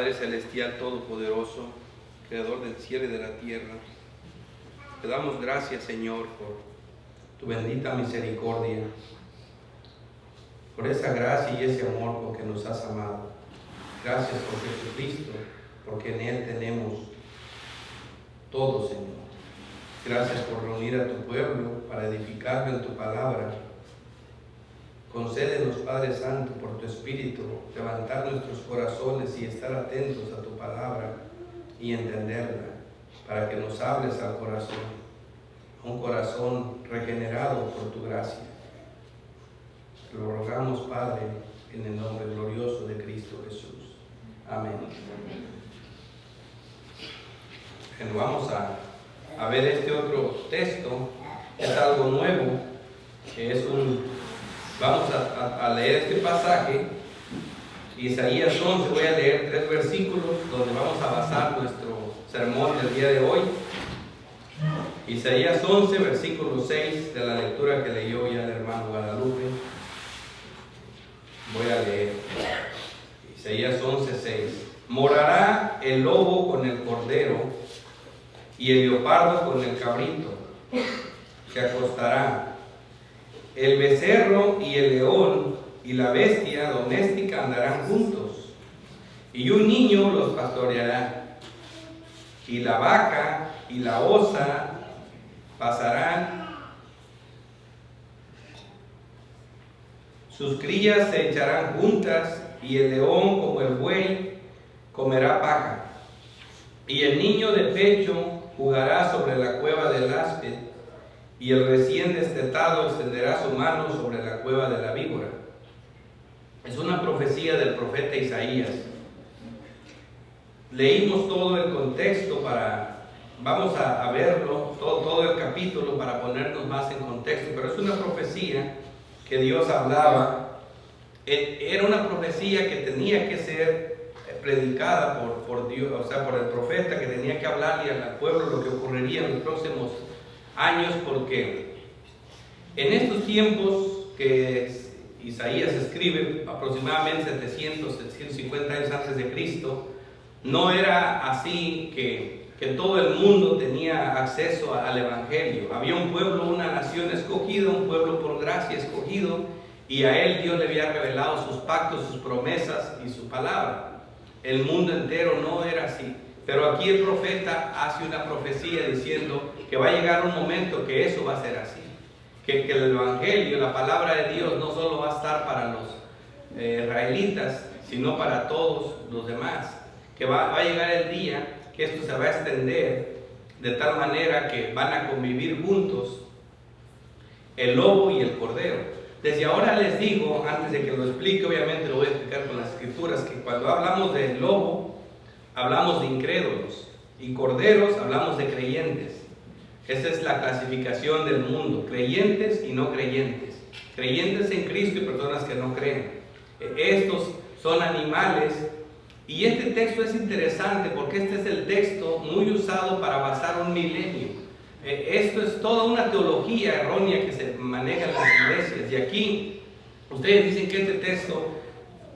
Padre Celestial Todopoderoso, Creador del cielo y de la tierra, te damos gracias, Señor, por tu bendita misericordia, por esa gracia y ese amor con que nos has amado. Gracias por Jesucristo, porque en Él tenemos todo, Señor. Gracias por reunir a tu pueblo para edificarlo en tu palabra. Concédenos, Padre Santo, por tu Espíritu, levantar nuestros corazones y estar atentos a tu palabra y entenderla, para que nos hables al corazón, a un corazón regenerado por tu gracia. Te lo rogamos, Padre, en el nombre glorioso de Cristo Jesús. Amén. Bueno, vamos a ver este otro texto. Es algo nuevo, vamos a leer este pasaje, Isaías 11. Voy a leer 3 versículos donde vamos a basar nuestro sermón del día de hoy. Isaías 11, versículo 6, de la lectura que leyó ya el hermano Guadalupe. Voy a leer Isaías 11, 6. Morará el lobo con el cordero y el leopardo con el cabrito. Se acostará el becerro y el león y la bestia doméstica andarán juntos, y un niño los pastoreará, y la vaca y la osa pasarán, sus crías se echarán juntas, y el león como el buey comerá paja, y el niño de pecho jugará sobre la cueva del áspid, y el recién destetado extenderá su mano sobre la cueva de la víbora. Es una profecía del profeta Isaías. Leímos todo el contexto vamos a verlo, todo el capítulo para ponernos más en contexto, pero es una profecía que Dios hablaba. Era una profecía que tenía que ser predicada por Dios, o sea, por el profeta, que tenía que hablarle al pueblo lo que ocurriría en los próximos años, porque en estos tiempos que Isaías escribe, aproximadamente 750 años antes de Cristo, no era así que todo el mundo tenía acceso al Evangelio. Había un pueblo, una nación escogida, un pueblo por gracia escogido, y a él Dios le había revelado sus pactos, sus promesas y su palabra. El mundo entero no era así. Pero aquí el profeta hace una profecía diciendo que va a llegar un momento que eso va a ser así. Que el Evangelio, la palabra de Dios, no solo va a estar para los israelitas, sino para todos los demás. Que va a llegar el día que esto se va a extender de tal manera que van a convivir juntos el lobo y el cordero. Desde ahora les digo, antes de que lo explique, obviamente lo voy a explicar con las escrituras, que cuando hablamos del lobo, hablamos de incrédulos, y corderos hablamos de creyentes. Esa es la clasificación del mundo: creyentes y no creyentes. Creyentes en Cristo y personas que no creen. Estos son animales. Y este texto es interesante porque este es el texto muy usado para basar un milenio. Esto es toda una teología errónea que se maneja en las iglesias. Y aquí ustedes dicen que este texto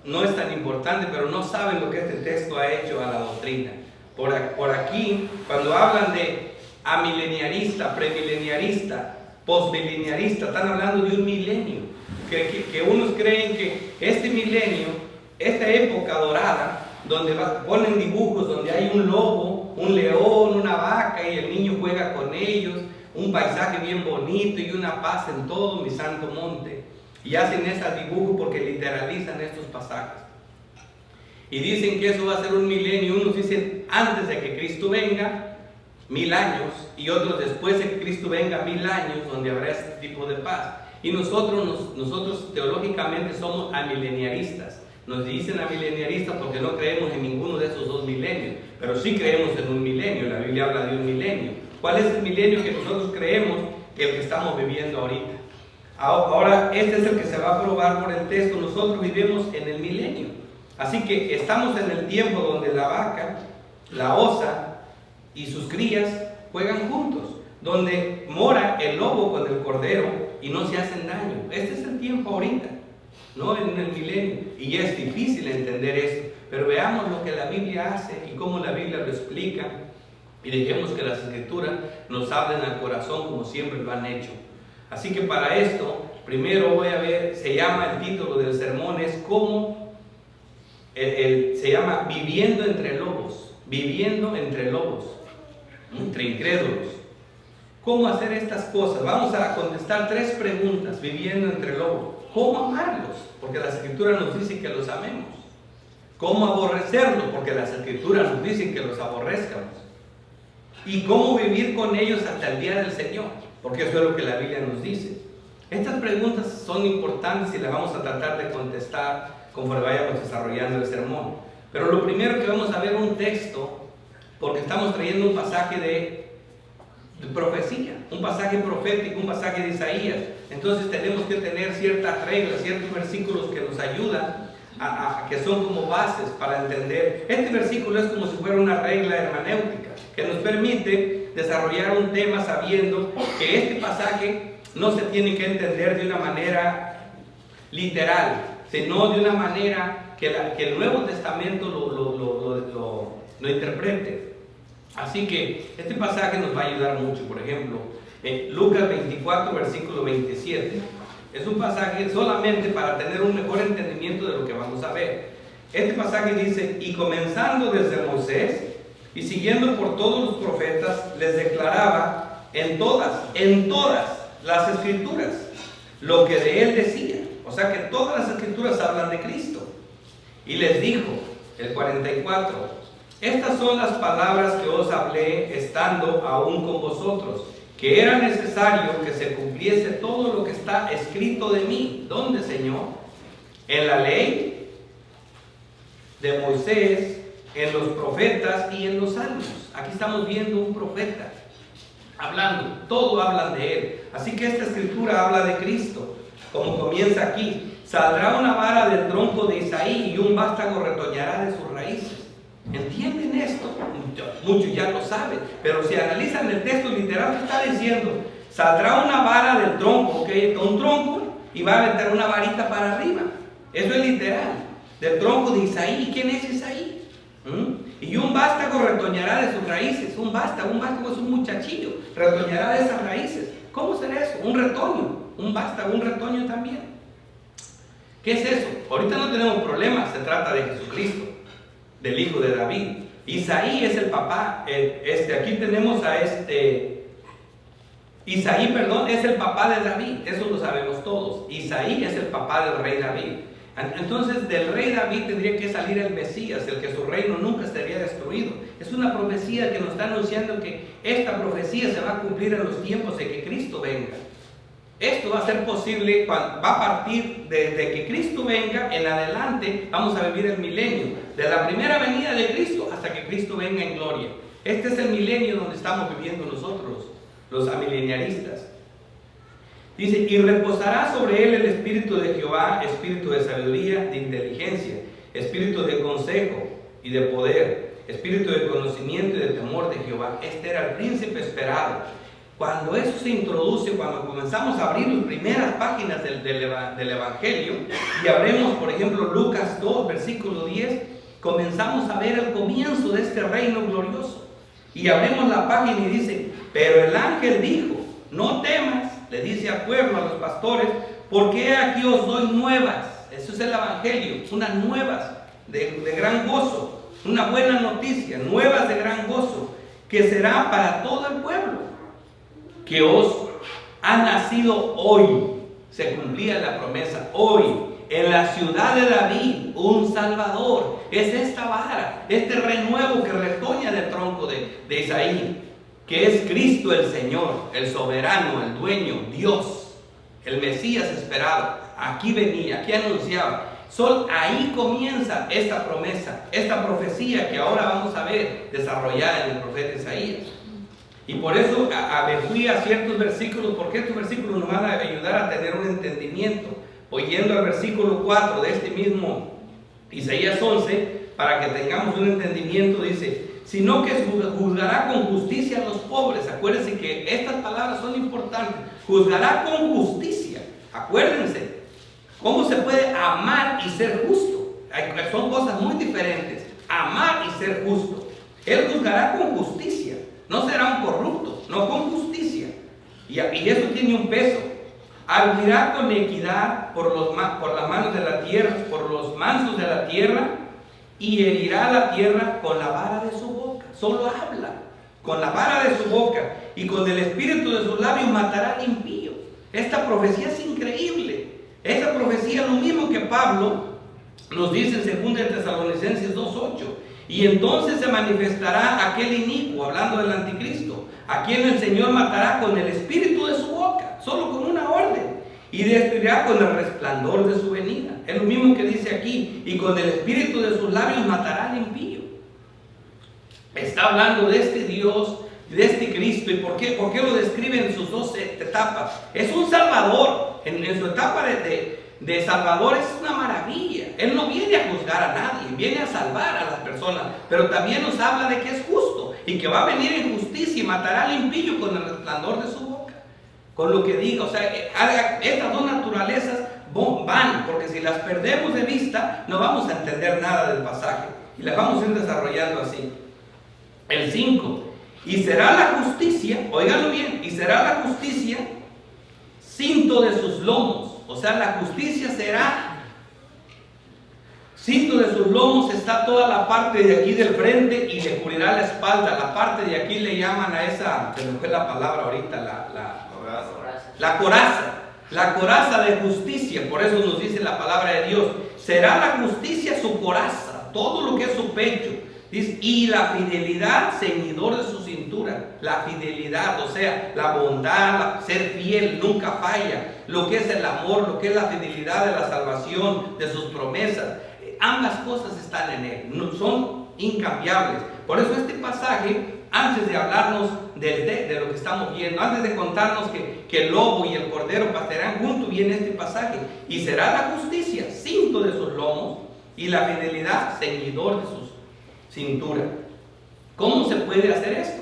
no es tan importante, pero no saben lo que este texto ha hecho a la doctrina. Por aquí, cuando hablan de amileniarista, premileniarista, postmileniarista, están hablando de un milenio. Que unos creen que este milenio, esta época dorada, donde ponen dibujos donde hay un lobo, un león, una vaca, y el niño juega con ellos, un paisaje bien bonito y una paz en todo mi santo monte. Y hacen esos dibujos porque literalizan estos pasajes. Y dicen que eso va a ser un milenio. Unos dicen antes de que Cristo venga, 1000 años, y otros después de que Cristo venga, 1000 años, donde habrá este tipo de paz. Y nosotros teológicamente somos amileniaristas. Nos dicen amileniaristas porque no creemos en ninguno de esos dos milenios, pero sí creemos en un milenio. La Biblia habla de un milenio. ¿Cuál es el milenio que nosotros creemos? El que estamos viviendo ahorita. Ahora, este es el que se va a probar por el texto. Nosotros vivimos en el milenio. Así que estamos en el tiempo donde la vaca, la osa y sus crías juegan juntos, donde mora el lobo con el cordero y no se hacen daño. Este es el tiempo ahorita. no en el milenio. Y ya es difícil entender esto, pero veamos lo que la Biblia hace y cómo la Biblia lo explica, y dejemos que las Escrituras nos hablen al corazón como siempre lo han hecho. Así que para esto, primero voy a ver, se llama el título del sermón, es como, se llama Viviendo entre lobos, viviendo entre lobos, entre incrédulos. ¿Cómo hacer estas cosas? Vamos a contestar 3 preguntas, viviendo entre lobos. ¿Cómo amarlos? Porque las Escrituras nos dicen que los amemos. ¿Cómo aborrecerlos? Porque las Escrituras nos dicen que los aborrezcamos. ¿Y cómo vivir con ellos hasta el día del Señor? Porque eso es lo que la Biblia nos dice. Estas preguntas son importantes y las vamos a tratar de contestar conforme vayamos desarrollando el sermón. Pero lo primero que vamos a ver un texto, porque estamos trayendo un pasaje de profecía, un pasaje profético, un pasaje de Isaías. Entonces tenemos que tener ciertas reglas, ciertos versículos que nos ayudan que son como bases para entender. Este versículo es como si fuera una regla hermenéutica que nos permite desarrollar un tema sabiendo que este pasaje no se tiene que entender de una manera literal, sino de una manera que el Nuevo Testamento lo interprete. Así que este pasaje nos va a ayudar mucho. Por ejemplo, en Lucas 24, versículo 27, es un pasaje solamente para tener un mejor entendimiento de lo que vamos a ver. Este pasaje dice: y comenzando desde Moisés y siguiendo por todos los profetas, les declaraba en todas las Escrituras lo que de él decía. O sea que todas las Escrituras hablan de Cristo. Y les dijo, el 44, estas son las palabras que os hablé estando aún con vosotros, que era necesario que se cumpliese todo lo que está escrito de mí. ¿Dónde, Señor? En la ley de Moisés, en los profetas y en los salmos. Aquí estamos viendo un profeta hablando, todo hablan de él. Así que esta escritura habla de Cristo, como comienza aquí: saldrá una vara del tronco de Isaí y un vástago retoñará de sus raíces. ¿Entienden esto? Muchos ya lo saben, pero si analizan el texto literal, está diciendo: saldrá una vara del tronco, un tronco, y va a meter una varita para arriba. Eso es literal, del tronco de Isaí. ¿Quién es Isaí? Y un vástago retoñará de sus raíces. Un vástago es un muchachillo, retoñará de esas raíces. ¿Cómo será eso? Un retoño, un vástago, un retoño también. ¿Qué es eso? Ahorita no tenemos problemas, se trata de Jesucristo, del hijo de David. Isaí es el papá. Aquí tenemos a Isaí, es el papá de David. Eso lo sabemos todos. Isaí es el papá del rey David. Entonces del rey David tendría que salir el Mesías, el que su reino nunca sería destruido. Es una profecía que nos está anunciando que esta profecía se va a cumplir en los tiempos de que Cristo venga. Esto va a ser posible, va a partir desde que Cristo venga en adelante. Vamos a vivir el milenio, de la primera venida de Cristo hasta que Cristo venga en gloria. Este es el milenio donde estamos viviendo nosotros, los amileniaristas. Dice: y reposará sobre él el espíritu de Jehová, espíritu de sabiduría, de inteligencia, espíritu de consejo y de poder, espíritu de conocimiento y de temor de Jehová. Este era el príncipe esperado. Cuando eso se introduce, cuando comenzamos a abrir las primeras páginas del Evangelio y abrimos, por ejemplo, Lucas 2, versículo 10, comenzamos a ver el comienzo de este reino glorioso. Y abrimos la página y dice: pero el ángel dijo: no temas, le dice al pueblo, a los pastores, porque aquí os doy nuevas. Eso es el Evangelio, unas nuevas de gran gozo, una buena noticia, nuevas de gran gozo, que será para todo el pueblo, que os ha nacido hoy. Se cumplía la promesa: hoy, en la ciudad de David, un Salvador. Es esta vara, este renuevo que retoña del tronco de Isaí, que es Cristo el Señor, el soberano, el dueño, Dios, el Mesías esperado. Aquí venía, aquí anunciaba. Ahí comienza esta promesa, esta profecía que ahora vamos a ver desarrollada en el profeta Isaías. Y por eso me fui a ciertos versículos, porque estos versículos nos van a ayudar a tener un entendimiento. Oyendo al versículo 4 de este mismo Isaías 11, para que tengamos un entendimiento, dice: sino que juzgará con justicia a los pobres. Acuérdense que estas palabras son importantes. Juzgará con justicia. Acuérdense, ¿Cómo se puede amar y ser justo? Son cosas muy diferentes. Amar y ser justo. Él juzgará con justicia. No será un corrupto, no, con justicia. Y eso tiene un peso. Arguirá con equidad por las manos de la tierra, por los mansos de la tierra, y herirá la tierra con la vara de su boca. Solo habla. Con la vara de su boca y con el espíritu de sus labios matará al impío. Esta profecía es increíble. Esta profecía es lo mismo que Pablo nos dice en 2 Tesalonicenses 2:8. Y entonces se manifestará aquel inicuo, hablando del anticristo, a quien el Señor matará con el espíritu de su boca, solo con una orden, y destruirá con el resplandor de su venida. Es lo mismo que dice aquí, y con el espíritu de sus labios matará al impío. Está hablando de este Dios, de este Cristo. ¿Y por qué lo describe en sus dos etapas? Es un Salvador. En su etapa de Salvador es una maravilla. Él no viene a juzgar a nadie, viene a salvar a las personas, pero también nos habla de que es justo y que va a venir en justicia y matará al impío con el resplandor de su boca, con lo que diga. O sea, estas dos naturalezas van, porque si las perdemos de vista no vamos a entender nada del pasaje y las vamos a ir desarrollando así. El 5, y será la justicia, óiganlo bien, y será la justicia cinto de sus lomos. O sea, la justicia será cinto de sus lomos. Está toda la parte de aquí del frente y le cubrirá la espalda. La parte de aquí le llaman a esa, se me fue la palabra ahorita, la coraza. La coraza de justicia. Por eso nos dice la palabra de Dios. Será la justicia su coraza, todo lo que es su pecho. Dice, y la fidelidad ceñidor de su cintura. La fidelidad, o sea, la bondad, ser fiel, nunca falla. Lo que es el amor, lo que es la fidelidad de la salvación, de sus promesas. Ambas cosas están en él, son incambiables. Por eso este pasaje, antes de hablarnos de lo que estamos viendo, antes de contarnos que el lobo y el cordero pastarán juntos, viene este pasaje. Y será la justicia cinto de sus lomos y la fidelidad ceñidor de sus cintura. ¿Cómo se puede hacer esto?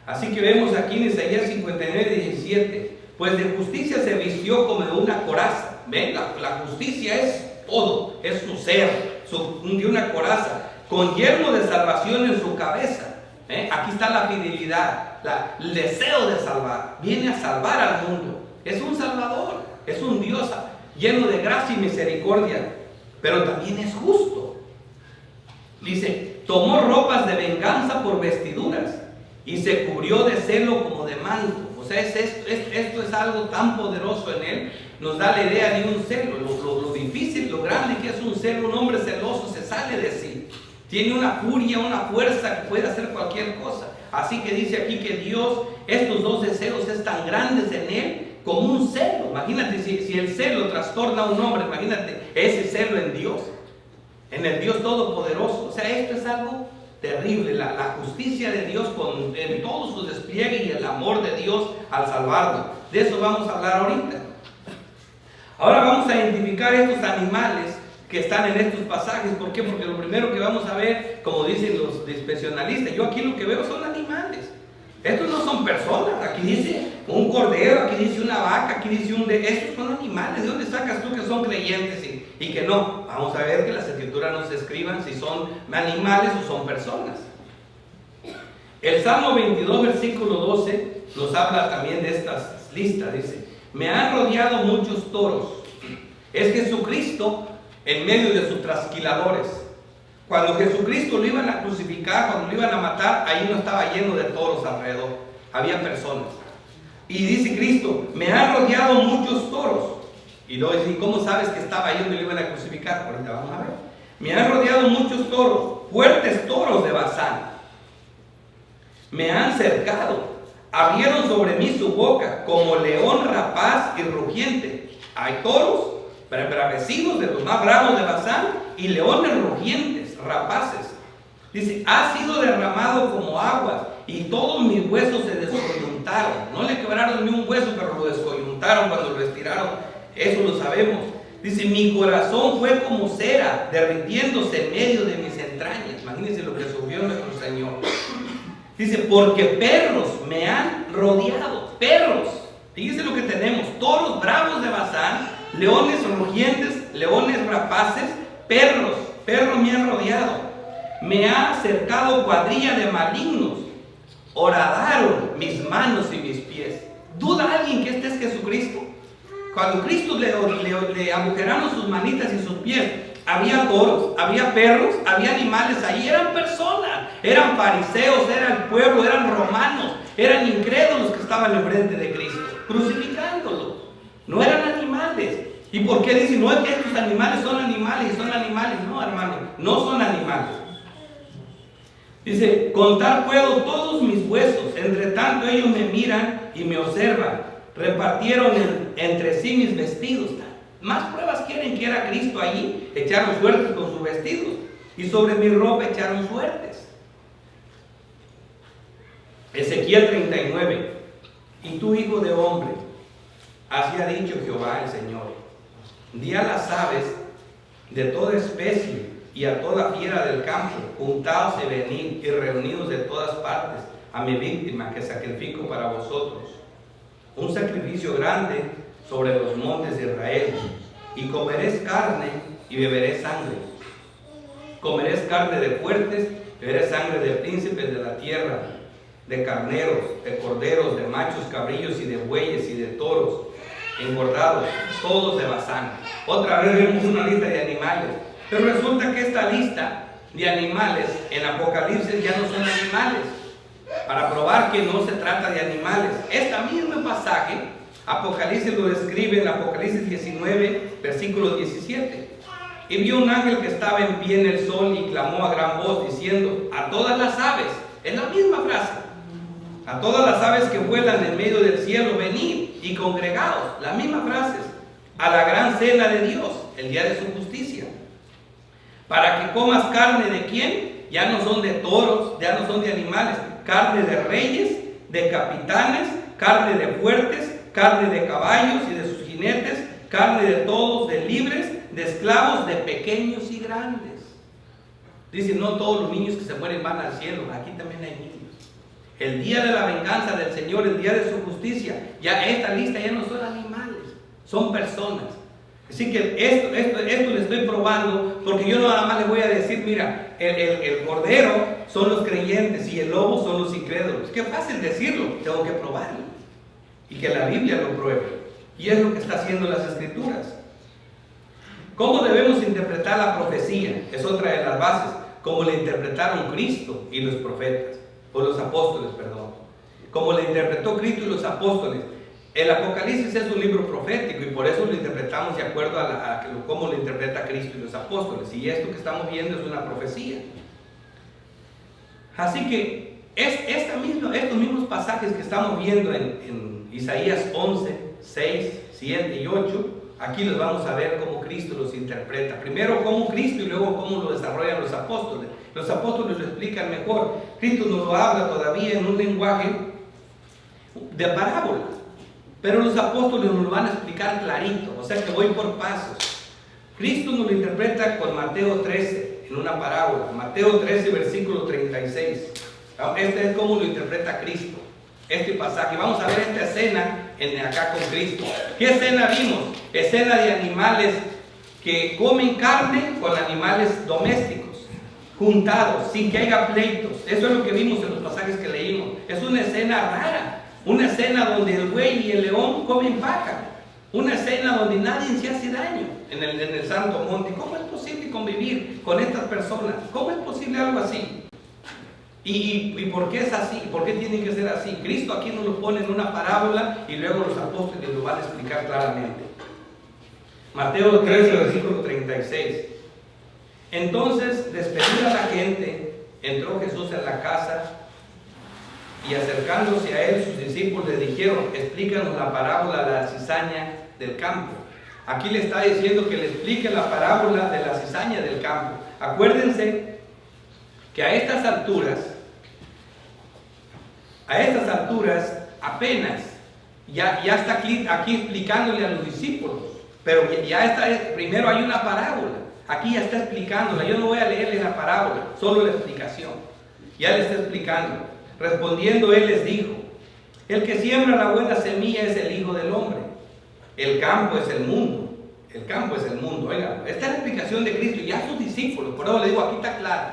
Así que vemos aquí en Isaías 59:17, pues de justicia se vistió como de una coraza. ¿Ven? La justicia es todo, es su ser, de una coraza, con yelmo de salvación en su cabeza. Aquí está la fidelidad, el deseo de salvar. Viene a salvar al mundo. Es un salvador, es un Dios lleno de gracia y misericordia, pero también es justo. Dice, tomó ropas de venganza por vestiduras y se cubrió de celo como de manto. O sea, esto es algo tan poderoso en él. Nos da la idea de un celo, lo difícil, lo grande que es un celo. Un hombre celoso se sale de sí. Tiene una furia, una fuerza que puede hacer cualquier cosa. Así que dice aquí que Dios, estos dos deseos es tan grandes en él como un celo. Imagínate si el celo trastorna a un hombre, imagínate ese celo en Dios. En el Dios Todopoderoso. O sea, esto es algo terrible. La justicia de Dios en todo su despliegue y el amor de Dios al salvarlo. De eso vamos a hablar ahorita. Ahora vamos a identificar estos animales que están en estos pasajes. ¿Por qué? Porque lo primero que vamos a ver, como dicen los especialistas, yo aquí lo que veo son animales. Estos no son personas. Aquí dice un cordero, aquí dice una vaca, aquí dice estos son animales. ¿De dónde sacas tú que son creyentes y que no? Vamos a ver que las escrituras nos escriban si son animales o son personas. El Salmo 22, versículo 12, nos habla también de estas listas. Dice, me han rodeado muchos toros. Es Jesucristo en medio de sus trasquiladores. Cuando Jesucristo lo iban a crucificar, cuando lo iban a matar, ahí no estaba lleno de toros alrededor. Había personas. Y dice Cristo, me han rodeado muchos toros. Y luego dice, ¿cómo sabes que estaba ahí donde lo iban a crucificar? Ahorita vamos a ver. Me han rodeado muchos toros, fuertes toros de Basán. Me han cercado, abrieron sobre mí su boca, como león rapaz y rugiente. Hay toros bravecidos, de los más bravos de Basán, y leones rugientes, rapaces. Dice, ha sido derramado como aguas, y todos mis huesos se descoyuntaron. No le quebraron ni un hueso, pero lo descoyuntaron cuando lo estiraron. Eso lo sabemos. Dice, mi corazón fue como cera, derritiéndose en medio de mis entrañas. Imagínense lo que sufrió nuestro Señor. Dice, porque perros me han rodeado. Perros. Fíjense lo que tenemos. Toros bravos de Basán leones rugientes, leones rapaces, perros me han rodeado. Me ha cercado cuadrilla de malignos. Horadaron mis manos y mis pies. ¿Duda alguien que este es Jesucristo? Cuando Cristo le agujeraron sus manitas y sus pies, había toros, había perros, había animales ahí, eran personas, eran fariseos, era el pueblo, eran romanos, eran incrédulos que estaban enfrente de Cristo, crucificándolos. No eran animales. ¿Y por qué dicen? No es que estos animales son animales y son animales. No, hermano, no son animales. Dice, contar puedo todos mis huesos, entre tanto ellos me miran y me observan. Repartieron entre sí mis vestidos. Más pruebas quieren que era Cristo allí. Echaron suertes con sus vestidos. Y sobre mi ropa echaron suertes. Ezequiel 39. Y tú, hijo de hombre, así ha dicho Jehová el Señor. Di a las aves de toda especie y a toda fiera del campo, juntaos y venid y reunidos de todas partes a mi víctima que sacrifico para vosotros. Un sacrificio grande sobre los montes de Israel. Y comeréis carne y beberéis sangre. Comeréis carne de fuertes, beberéis sangre de príncipes de la tierra, de carneros, de corderos, de machos, cabrillos y de bueyes y de toros, engordados, todos de Basán. Otra vez vemos una lista de animales. Pero resulta que esta lista de animales en Apocalipsis ya no son animales. Para probar que no se trata de animales. Este mismo pasaje, Apocalipsis lo describe en Apocalipsis 19, versículo 17. Y vio un ángel que estaba en pie en el sol y clamó a gran voz diciendo, a todas las aves, es la misma frase, a todas las aves que vuelan en medio del cielo, venid y congregaos, las mismas frases, a la gran cena de Dios, el día de su justicia. Para que comas carne de quién, ya no son de toros, ya no son de animales, carne de reyes, de capitanes, carne de fuertes, carne de caballos y de sus jinetes, carne de todos, de libres, de esclavos, de pequeños y grandes. Dice, no todos los niños que se mueren van al cielo, aquí también hay niños. El día de la venganza del Señor, el día de su justicia, ya esta lista ya no son animales, son personas. Así que esto le estoy probando, porque yo nada más les voy a decir, mira, el cordero son los creyentes y el lobo son los incrédulos. Qué fácil decirlo, tengo que probarlo. Y que la Biblia lo pruebe. Y es lo que está haciendo las Escrituras. ¿Cómo debemos interpretar la profecía? Es otra de las bases. Como la interpretaron Cristo y los profetas, o los apóstoles, perdón. Como la interpretó Cristo y los apóstoles. El Apocalipsis es un libro profético y por eso lo interpretamos de acuerdo a cómo lo interpreta Cristo y los apóstoles. Y esto que estamos viendo es una profecía. Así que estos mismos pasajes que estamos viendo en Isaías 11, 6, 7 y 8, aquí los vamos a ver cómo Cristo los interpreta. Primero cómo Cristo y luego cómo lo desarrollan los apóstoles. Los apóstoles lo explican mejor. Cristo nos lo habla todavía en un lenguaje de parábola. Pero los apóstoles nos lo van a explicar clarito, o sea que voy por pasos. Cristo nos lo interpreta con Mateo 13, en una parábola. Mateo 13, versículo 36. Este es como lo interpreta Cristo, este pasaje. Vamos a ver esta escena acá con Cristo. ¿Qué escena vimos? Escena de animales que comen carne con animales domésticos, juntados, sin que haya pleitos. Eso es lo que vimos en los pasajes que leímos. Es una escena rara. Una escena donde el buey y el león comen vaca. Una escena donde nadie se hace daño en el Santo Monte. ¿Cómo es posible convivir con estas personas? ¿Cómo es posible algo así? ¿Y por qué es así? ¿Por qué tiene que ser así? Cristo aquí nos lo pone en una parábola y luego los apóstoles lo van a explicar claramente. Mateo 13, versículo 36. Entonces, despedida la gente, entró Jesús en la casa. Y acercándose a él, sus discípulos le dijeron, explícanos la parábola de la cizaña del campo. Aquí le está diciendo que le explique la parábola de la cizaña del campo. Acuérdense que a estas alturas apenas, ya está aquí explicándole a los discípulos, pero ya está, primero hay una parábola, aquí ya está explicándola. Yo no voy a leerle la parábola, solo la explicación. Ya le está explicando. Respondiendo él les dijo, el que siembra la buena semilla es el Hijo del Hombre, el campo es el mundo, El campo es el mundo. Oiga, esta es la explicación de Cristo y a sus discípulos. Por eso le digo, aquí está claro.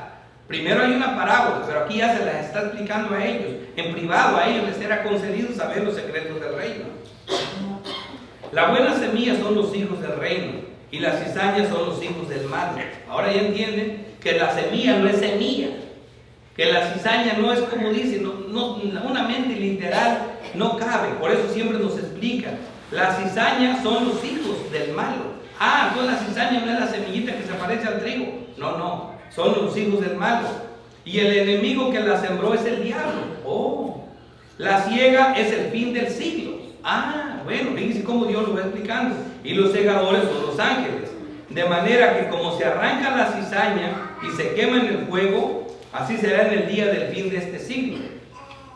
Primero hay una parábola, pero aquí ya se las está explicando a ellos. En privado a ellos les era concedido saber los secretos del reino. La buena semilla son los hijos del reino y las cizañas son los hijos del mal. Ahora ya entienden que la semilla no es semilla, que la cizaña no es como dice, una mente literal no cabe. Por eso siempre nos explica, las cizañas son los hijos del malo. Entonces la cizaña no es la semillita que se parece al trigo. No, son los hijos del malo. Y el enemigo que la sembró es el diablo. La ciega es el fin del siglo. Bueno, fíjense cómo Dios lo va explicando. Y los segadores son los ángeles. De manera que como se arranca la cizaña y se quema en el fuego, así será en el día del fin de este siglo.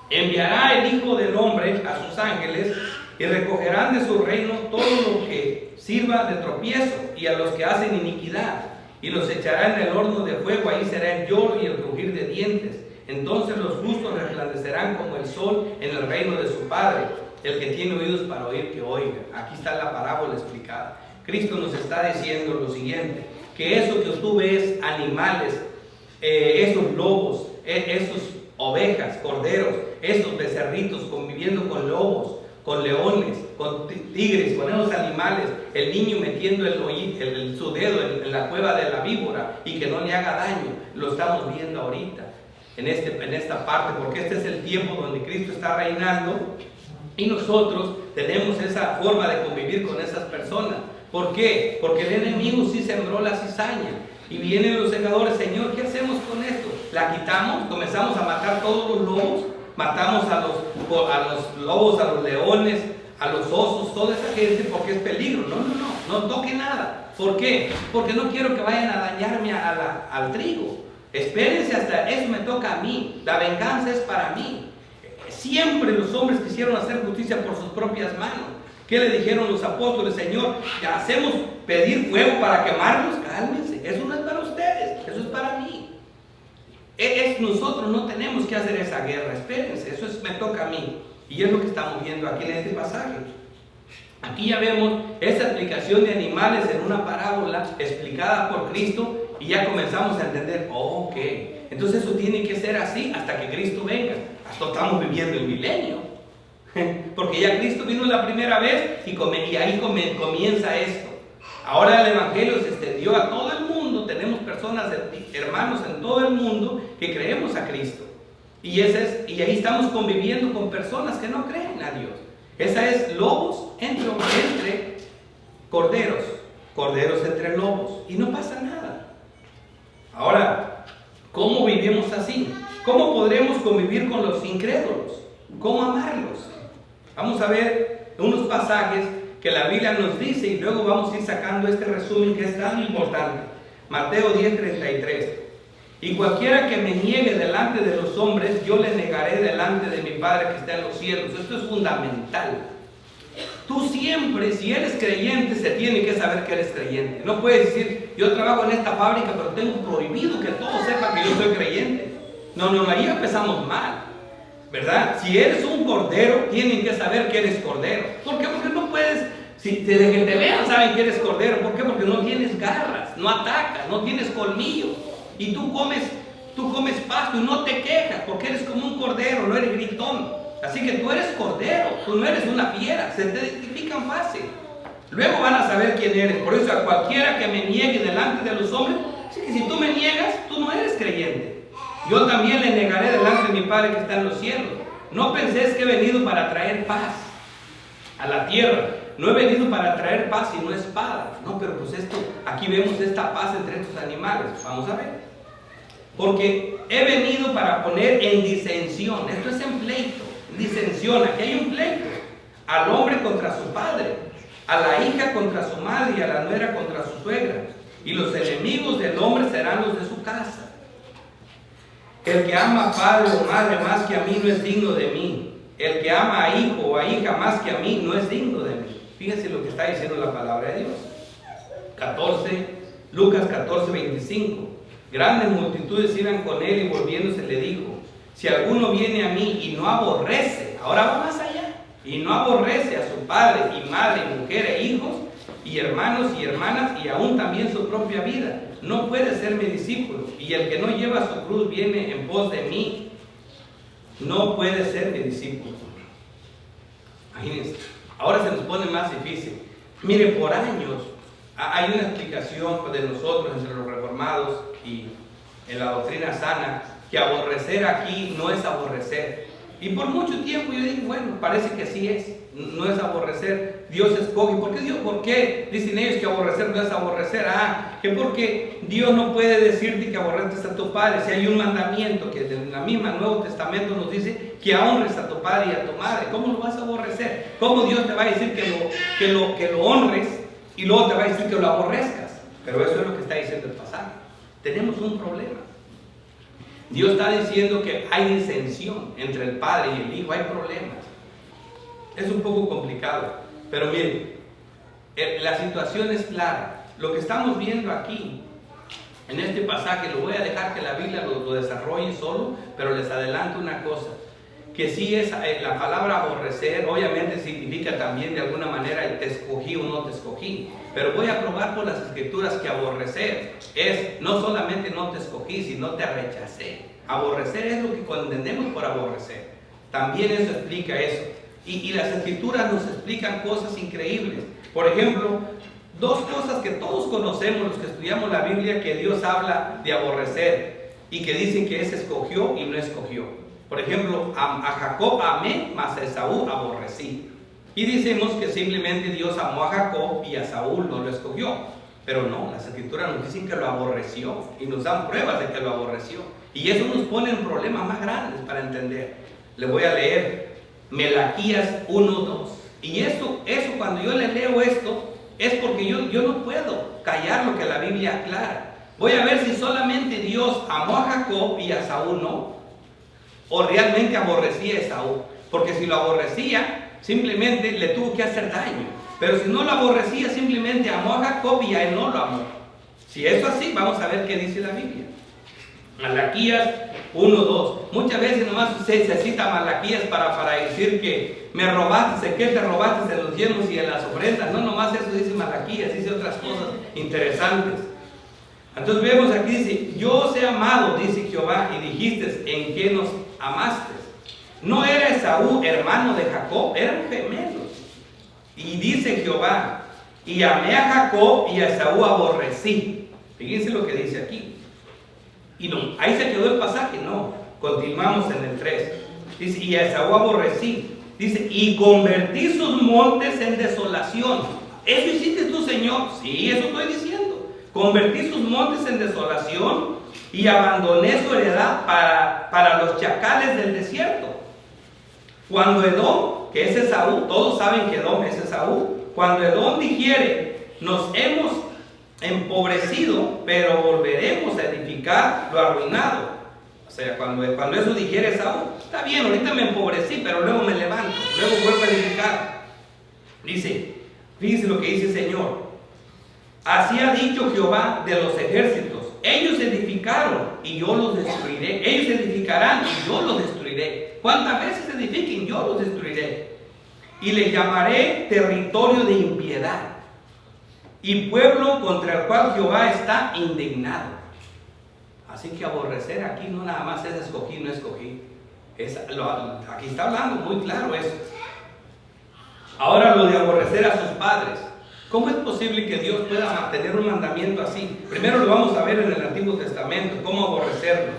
Enviará el Hijo del Hombre a sus ángeles y recogerán de su reino todo lo que sirva de tropiezo y a los que hacen iniquidad, y los echará en el horno de fuego. Ahí será el lloro y el crujir de dientes. Entonces los justos resplandecerán como el sol en el reino de su Padre. El que tiene oídos para oír, que oiga. Aquí está la parábola explicada. Cristo nos está diciendo lo siguiente, que eso que tú ves, animales, esos lobos, esos ovejas, corderos, esos becerritos conviviendo con lobos, con leones, con tigres, con esos animales, el niño metiendo su dedo en la cueva de la víbora y que no le haga daño, lo estamos viendo ahorita, en esta parte, porque este es el tiempo donde Cristo está reinando y nosotros tenemos esa forma de convivir con esas personas. ¿Por qué? Porque el enemigo sí sembró la cizaña y vienen los segadores. Señor, ¿qué hacemos con esto? ¿La quitamos? ¿Comenzamos a matar todos los lobos? ¿Matamos a los lobos, a los leones, a los osos, toda esa gente porque es peligro? No toque nada. ¿Por qué? Porque no quiero que vayan a dañarme al trigo. Espérense hasta eso me toca a mí. La venganza es para mí. Siempre los hombres quisieron hacer justicia por sus propias manos. ¿Qué le dijeron los apóstoles? Señor, ¿ya hacemos pedir fuego para quemarlos? Cálmense, eso no es para ustedes, eso es para mí. Nosotros no tenemos que hacer esa guerra, espérense, me toca a mí. Y es lo que estamos viendo aquí en este pasaje. Aquí ya vemos esta explicación de animales en una parábola explicada por Cristo y ya comenzamos a entender, ok, entonces eso tiene que ser así hasta que Cristo venga. Hasta estamos viviendo el milenio. Porque ya Cristo vino la primera vez y ahí comienza esto. Ahora el Evangelio se extendió a todo el mundo. Tenemos personas, hermanos en todo el mundo que creemos a Cristo. Y ahí estamos conviviendo con personas que no creen a Dios. Esa es lobos entre corderos, corderos entre lobos. Y no pasa nada. Ahora, ¿cómo vivimos así? ¿Cómo podremos convivir con los incrédulos? ¿Cómo amarlos? Vamos a ver unos pasajes que la Biblia nos dice y luego vamos a ir sacando este resumen que es tan importante. Mateo 10:33. Y cualquiera que me niegue delante de los hombres, yo le negaré delante de mi Padre que está en los cielos. Esto es fundamental. Tú siempre, si eres creyente, se tiene que saber que eres creyente. No puedes decir, yo trabajo en esta fábrica, pero tengo prohibido que todos sepan que yo soy creyente. No, ahí empezamos mal. ¿Verdad? Si eres un cordero, tienen que saber que eres cordero. ¿Por qué? Porque no puedes, si desde que te vean saben que eres cordero. ¿Por qué? Porque no tienes garras, no atacas, no tienes colmillo. Y tú comes pasto y no te quejas, porque eres como un cordero, no eres gritón. Así que tú eres cordero, tú no eres una fiera, se te identifican fácil. Luego van a saber quién eres. Por eso a cualquiera que me niegue delante de los hombres, así que si tú me niegas, tú no eres creyente. Yo también le negaré delante de mi Padre que está en los cielos. No penséis que he venido para traer paz a la tierra. No he venido para traer paz sino espada. No, pero pues aquí vemos esta paz entre estos animales. Vamos a ver. Porque he venido para poner en disensión. Esto es en pleito, disensión. Aquí hay un pleito. Al hombre contra su padre, a la hija contra su madre y a la nuera contra su suegra. Y los enemigos del hombre serán los de su casa. El que ama a padre o madre más que a mí no es digno de mí. El que ama a hijo o a hija más que a mí no es digno de mí. Fíjense lo que está diciendo la palabra de Dios. Lucas 14:25. Grandes multitudes iban con él y volviéndose le dijo: si alguno viene a mí y no aborrece, ahora va más allá, y no aborrece a su padre y madre y mujer e hijos, y hermanos y hermanas, y aún también su propia vida. No puede ser mi discípulo. Y el que no lleva su cruz viene en pos de mí, no puede ser mi discípulo. Imagínense. Ahora se nos pone más difícil. Mire, por años hay una explicación de nosotros entre los reformados y en la doctrina sana, que aborrecer aquí no es aborrecer. Y por mucho tiempo yo dije, bueno, parece que sí es, no es aborrecer. Dios escoge. ¿Por qué Dios? ¿Por qué dicen ellos que aborrecer no es aborrecer? Que porque Dios no puede decirte que aborreces a tu padre. Si hay un mandamiento que en la misma Nuevo Testamento nos dice que honres a tu padre y a tu madre, ¿cómo lo vas a aborrecer? ¿Cómo Dios te va a decir que lo honres y luego te va a decir que lo aborrezcas? Pero eso es lo que está diciendo el pasaje. Tenemos un problema. Dios está diciendo que hay disensión entre el Padre y el Hijo, hay problemas. Es un poco complicado, pero miren, la situación es clara. Lo que estamos viendo aquí, en este pasaje, lo voy a dejar que la Biblia lo desarrolle solo, pero les adelanto una cosa, que sí es la palabra aborrecer, obviamente significa también de alguna manera te escogí o no te escogí, pero voy a probar por las escrituras que aborrecer es no solamente no te escogí, sino te rechacé. Aborrecer es lo que entendemos por aborrecer. También eso explica eso. Y las escrituras nos explican cosas increíbles. Por ejemplo, dos cosas que todos conocemos los que estudiamos la Biblia, que Dios habla de aborrecer y que dicen que es escogió y no escogió. Por ejemplo, a Jacob amé, mas a Esaú aborrecí. Y decimos que simplemente Dios amó a Jacob y a Saúl no lo escogió. Pero no, las escrituras nos dicen que lo aborreció y nos dan pruebas de que lo aborreció. Y eso nos pone en problemas más grandes para entender. Le voy a leer Malaquías 1:2. Y eso cuando yo les leo esto, es porque yo no puedo callar lo que la Biblia aclara. Voy a ver si solamente Dios amó a Jacob y a Saúl no, o realmente aborrecía a Esaú. Porque si lo aborrecía, simplemente le tuvo que hacer daño. Pero si no lo aborrecía, simplemente amó a Jacob y a él no lo amó. Si eso es así, vamos a ver qué dice la Biblia. Malaquías 1:2. Muchas veces nomás se cita Malaquías para decir que me robaste, que te robaste en los diezmos y en las ofrendas. No, nomás eso dice Malaquías, dice otras cosas interesantes. Entonces vemos aquí, dice, yo os he amado, dice Jehová, y dijiste, ¿en qué nos amaste? No era Esaú hermano de Jacob, eran gemelos. Y dice Jehová, y amé a Jacob y a Esaú aborrecí. Fíjense lo que dice aquí. Y no, ahí se quedó el pasaje, no. Continuamos en el 3. Dice, y a Esaú aborrecí. Dice, y convertí sus montes en desolación. ¿Eso hiciste tú, Señor? Sí, eso estoy diciendo. Convertí sus montes en desolación y abandoné su heredad para los chacales del desierto. Cuando Edom, que es Esaú, todos saben que Edom es Esaú, cuando Edom dijere, nos hemos empobrecido, pero volveremos a edificar lo arruinado. O sea, cuando eso dijere Esaú, está bien, ahorita me empobrecí, pero luego me levanto, luego vuelvo a edificar. Dice, fíjense lo que dice el Señor. Así ha dicho Jehová de los ejércitos, ellos edificaron y yo los destruiré, ellos edificarán y yo los destruiré. ¿Cuántas veces edifiquen? Yo los destruiré. Y les llamaré territorio de impiedad y pueblo contra el cual Jehová está indignado. Así que aborrecer aquí no nada más es escogí, no escogí. Aquí está hablando muy claro eso. Ahora lo de aborrecer a sus padres. ¿Cómo es posible que Dios pueda mantener un mandamiento así? Primero lo vamos a ver en el Antiguo Testamento, cómo aborrecerlo.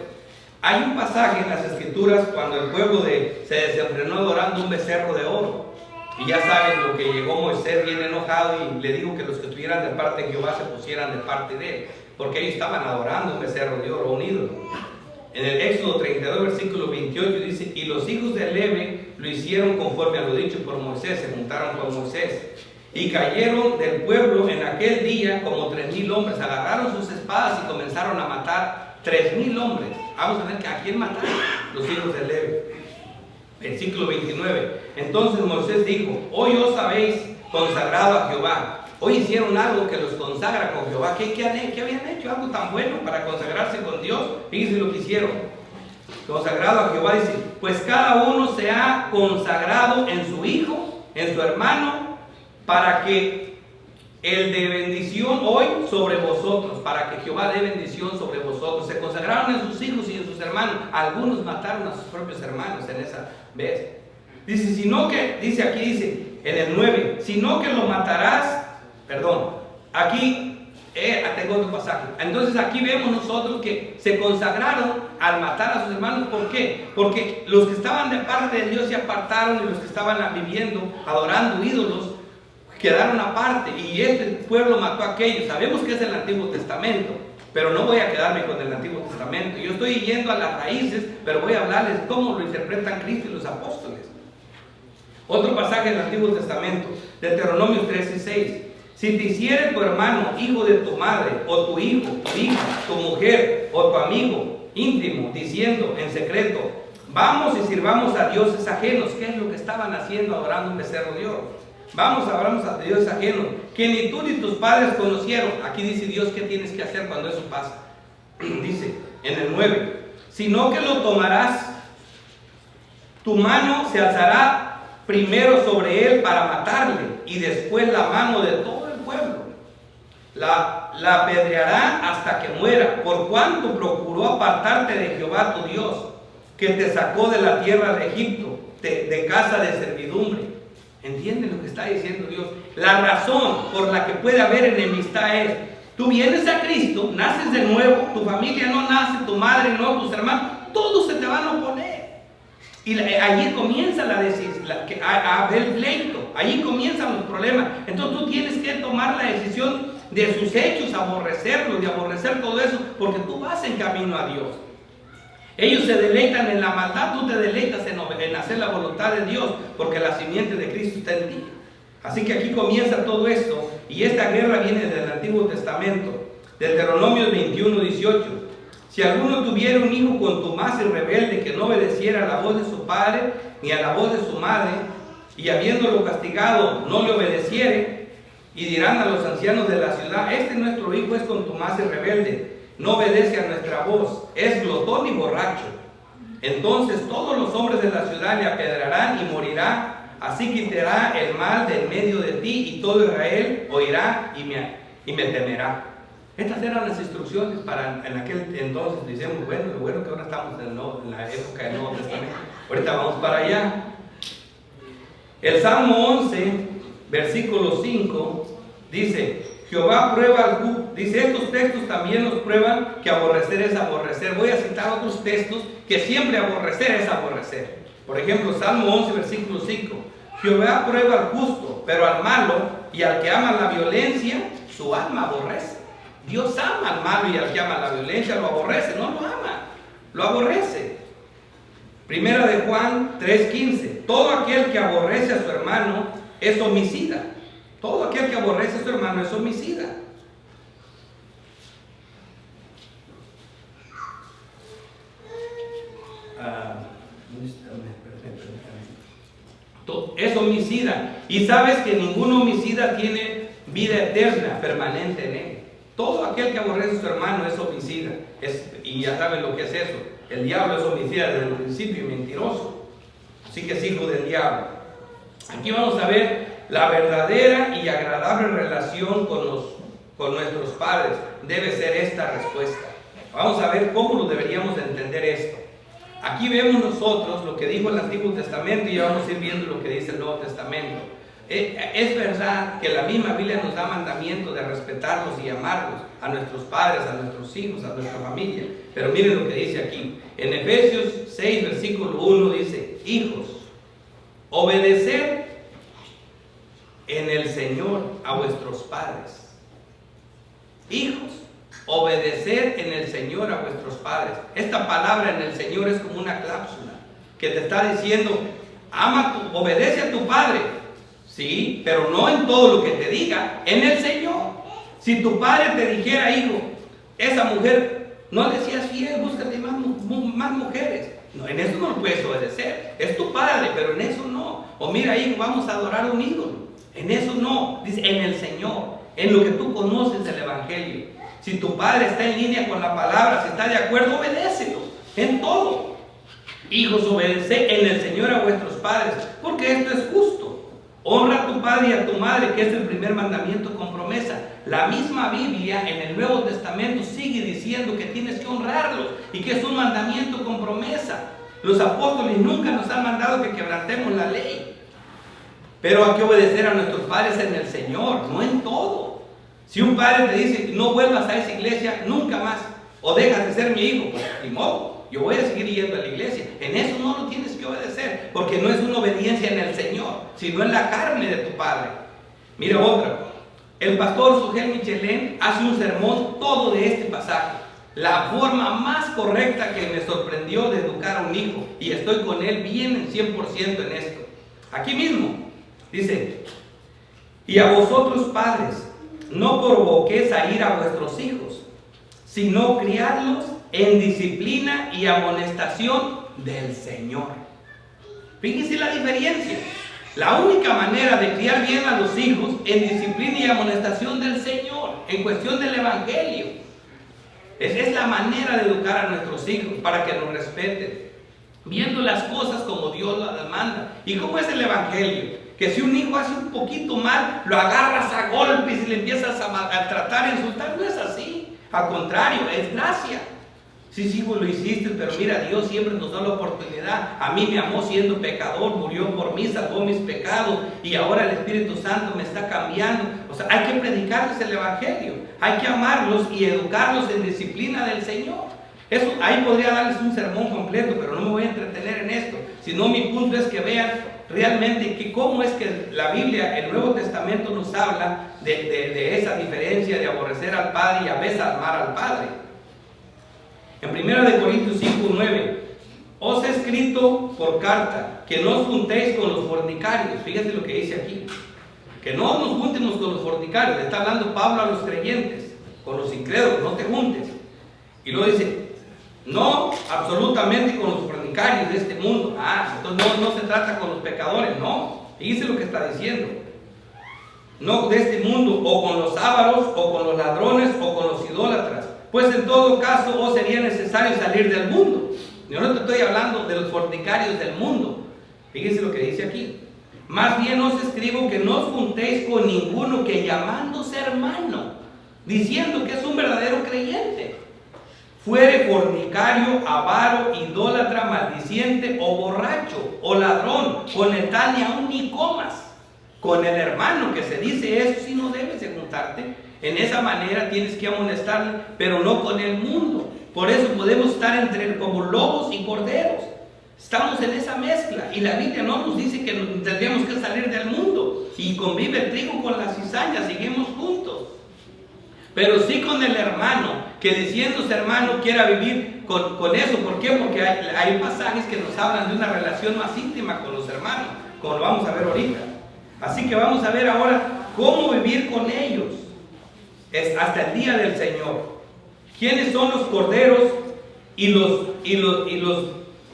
Hay un pasaje en las Escrituras cuando el pueblo se desenfrenó adorando un becerro de oro. Y ya saben lo que llegó Moisés bien enojado y le dijo que los que estuvieran de parte de Jehová se pusieran de parte de él, porque ellos estaban adorando un becerro de oro, un ídolo. En el Éxodo 32, versículo 28 dice, y los hijos de Leví lo hicieron conforme a lo dicho por Moisés, se juntaron con Moisés. Y cayeron del pueblo en aquel día como 3,000 hombres. Agarraron sus espadas y comenzaron a matar 3,000 hombres. Vamos a ver que a quién mataron los hijos de Leví. Versículo 29. Entonces Moisés dijo, hoy os habéis consagrado a Jehová. Hoy hicieron algo que los consagra con Jehová. ¿Qué habían hecho? Algo tan bueno para consagrarse con Dios. Fíjense lo que hicieron. Consagrado a Jehová, dice, pues cada uno se ha consagrado en su hijo, en su hermano, para que el de bendición hoy sobre vosotros, para que Jehová dé bendición sobre vosotros. Se consagraron en sus hijos y en sus hermanos. Algunos mataron a sus propios hermanos en esa vez. Dice, sino que, dice en el 9, sino que lo matarás, aquí tengo otro pasaje. Entonces aquí vemos nosotros que se consagraron al matar a sus hermanos. ¿Por qué? Porque los que estaban de parte de Dios se apartaron, y los que estaban viviendo, adorando ídolos, quedaron aparte, y este pueblo mató a aquellos. Sabemos que es el Antiguo Testamento, pero no voy a quedarme con el Antiguo Testamento. Yo estoy yendo a las raíces, pero voy a hablarles cómo lo interpretan Cristo y los apóstoles. Otro pasaje del Antiguo Testamento, Deuteronomio 13:6. Si te hiciere tu hermano hijo de tu madre, o tu hijo, tu hija, tu mujer, o tu amigo íntimo, diciendo en secreto, vamos y sirvamos a dioses ajenos. ¿Qué es lo que estaban haciendo? Adorando un becerro de oro. Vamos a dioses ajenos, que ni tú ni tus padres conocieron. Aquí dice Dios qué tienes que hacer cuando eso pasa. Dice en el 9, sino que lo tomarás, tu mano se alzará primero sobre él para matarle, y después la mano de todo el pueblo. La apedreará hasta que muera, por cuanto procuró apartarte de Jehová tu Dios, que te sacó de la tierra de Egipto, de casa de servidumbre. ¿Entienden lo que está diciendo Dios? La razón por la que puede haber enemistad es: tú vienes a Cristo, naces de nuevo, tu familia no nace, tu madre no, tus hermanos, todos se te van a oponer. Y allí comienza a haber pleito, allí comienzan los problemas. Entonces tú tienes que tomar la decisión de sus hechos, aborrecerlos, de aborrecer todo eso, porque tú vas en camino a Dios. Ellos se deleitan en la maldad, tú te deleitas en hacer la voluntad de Dios, porque la simiente de Cristo está en ti. Así que aquí comienza todo esto, y esta guerra viene del Antiguo Testamento. Deuteronomio 21:18. Si alguno tuviera un hijo contumaz y rebelde, que no obedeciera a la voz de su padre ni a la voz de su madre, y habiéndolo castigado no le obedeciere, y dirán a los ancianos de la ciudad, nuestro hijo es contumaz y rebelde, no obedece a nuestra voz, es glotón y borracho. Entonces todos los hombres de la ciudad le apedrarán y morirá. Así quitará el mal del medio de ti, y todo Israel oirá y me temerá. Estas eran las instrucciones para en aquel entonces. Decimos, bueno, lo bueno que ahora estamos en la época del Nuevo Testamento. Ahorita vamos para allá. El Salmo 11, versículo 5, dice, Jehová prueba al justo. Dice, estos textos también nos prueban que aborrecer es aborrecer. Voy a citar otros textos que siempre aborrecer es aborrecer. Por ejemplo, Salmo 11, versículo 5. Jehová prueba al justo, pero al malo y al que ama la violencia, su alma aborrece. Dios ama al malo y al que ama la violencia lo aborrece, no lo ama, lo aborrece. Primera de Juan 3:15. Todo aquel que aborrece a su hermano es homicida. Todo aquel que aborrece a su hermano es homicida. Es homicida. Y sabes que ningún homicida tiene vida eterna permanente en él. Todo aquel que aborrece a su hermano es homicida. Y ya saben lo que es eso. El diablo es homicida desde el principio y mentiroso. Así que es hijo del diablo. Aquí vamos a ver la verdadera y agradable relación con nuestros padres. Debe ser esta respuesta. Vamos a ver cómo lo deberíamos de entender esto. Aquí vemos nosotros lo que dijo el Antiguo Testamento, y ya vamos a ir viendo lo que dice el Nuevo Testamento. Es verdad que la misma Biblia nos da mandamiento de respetarlos y amarlos, a nuestros padres, a nuestros hijos, a nuestra familia. Pero miren lo que dice aquí. En Efesios 6, versículo 1 dice, hijos, obedeced en el Señor a vuestros padres. Hijos, obedeced en el Señor a vuestros padres. Esta palabra en el Señor es como una cláusula que te está diciendo, obedece a tu padre. Sí, pero no en todo lo que te diga, en el Señor. Si tu padre te dijera, hijo, esa mujer no le seas fiel, búscate más mujeres. No, en eso no lo puedes obedecer. Es tu padre, pero en eso no. O mira, hijo, vamos a adorar a un ídolo. En eso no. Dice, en el Señor, en lo que tú conoces del Evangelio. Si tu padre está en línea con la palabra, si está de acuerdo, obedécelo. En todo. Hijos, obedeced en el Señor a vuestros padres, porque esto es justo. Honra a tu padre y a tu madre, que es el primer mandamiento con promesa. La misma Biblia en el Nuevo Testamento sigue diciendo que tienes que honrarlos y que es un mandamiento con promesa. Los apóstoles nunca nos han mandado que quebrantemos la ley, pero hay que obedecer a nuestros padres en el Señor, no en todo. Si un padre te dice, no vuelvas a esa iglesia nunca más, o dejas de ser mi hijo, pues ni modo, yo voy a seguir yendo a la iglesia. En eso no lo tienes que obedecer, porque no es una obediencia en el Señor, sino en la carne de tu padre. Mira otra. El pastor Sugel Michelén hace un sermón todo de este pasaje. La forma más correcta que me sorprendió de educar a un hijo, y estoy con él bien en 100% en esto. Aquí mismo dice: y a vosotros padres, no provoquéis a ira a vuestros hijos, sino criadlos en disciplina y amonestación del Señor. Fíjense la diferencia. La única manera de criar bien a los hijos en disciplina y amonestación del Señor, en cuestión del Evangelio. Esa es la manera de educar a nuestros hijos, para que nos respeten, viendo las cosas como Dios las demanda. ¿Y cómo es el Evangelio? Que si un hijo hace un poquito mal, lo agarras a golpes y le empiezas a tratar, a insultar. No es así. Al contrario, es gracia. Sí, hijo, lo hiciste, pero mira, Dios siempre nos da la oportunidad. A mí me amó siendo pecador, murió por mí, salvó mis pecados, y ahora el Espíritu Santo me está cambiando. O sea, hay que predicarles el Evangelio, hay que amarlos y educarlos en disciplina del Señor. Eso, ahí podría darles un sermón completo, pero no me voy a entretener en esto. Sino mi punto es que vean realmente que cómo es que la Biblia, el Nuevo Testamento, nos habla de esa diferencia de aborrecer al Padre y a veces amar al Padre. En 1 Corintios 5:9, os he escrito por carta que no os juntéis con los fornicarios. Fíjate lo que dice aquí, que no nos juntemos con los fornicarios. Le está hablando Pablo a los creyentes, con los incrédulos, no te juntes. Y luego dice, no absolutamente con los fornicarios de este mundo. Entonces no se trata con los pecadores, no. Fíjese lo que está diciendo. No de este mundo, o con los ávaros, o con los ladrones, o con los idólatras. Pues en todo caso os sería necesario salir del mundo. Yo no te estoy hablando de los fornicarios del mundo. Fíjese lo que dice aquí. Más bien os escribo que no os juntéis con ninguno que llamándose hermano, diciendo que es un verdadero creyente, fuere fornicario, avaro, idólatra, maldiciente, o borracho, o ladrón, con el tal ni aun ni comas. Con el hermano que se dice eso, si no debes de juntarte. En esa manera tienes que amonestarle, pero no con el mundo. Por eso podemos estar entre como lobos y corderos. Estamos en esa mezcla, y la Biblia no nos dice que tendríamos que salir del mundo y convive el trigo con la cizaña, seguimos juntos. Pero sí con el hermano, que diciéndose hermano quiera vivir con eso. ¿Por qué? Porque hay pasajes que nos hablan de una relación más íntima con los hermanos, como lo vamos a ver ahorita. Así que vamos a ver ahora cómo vivir con ellos hasta el día del Señor. ¿Quiénes son los corderos y los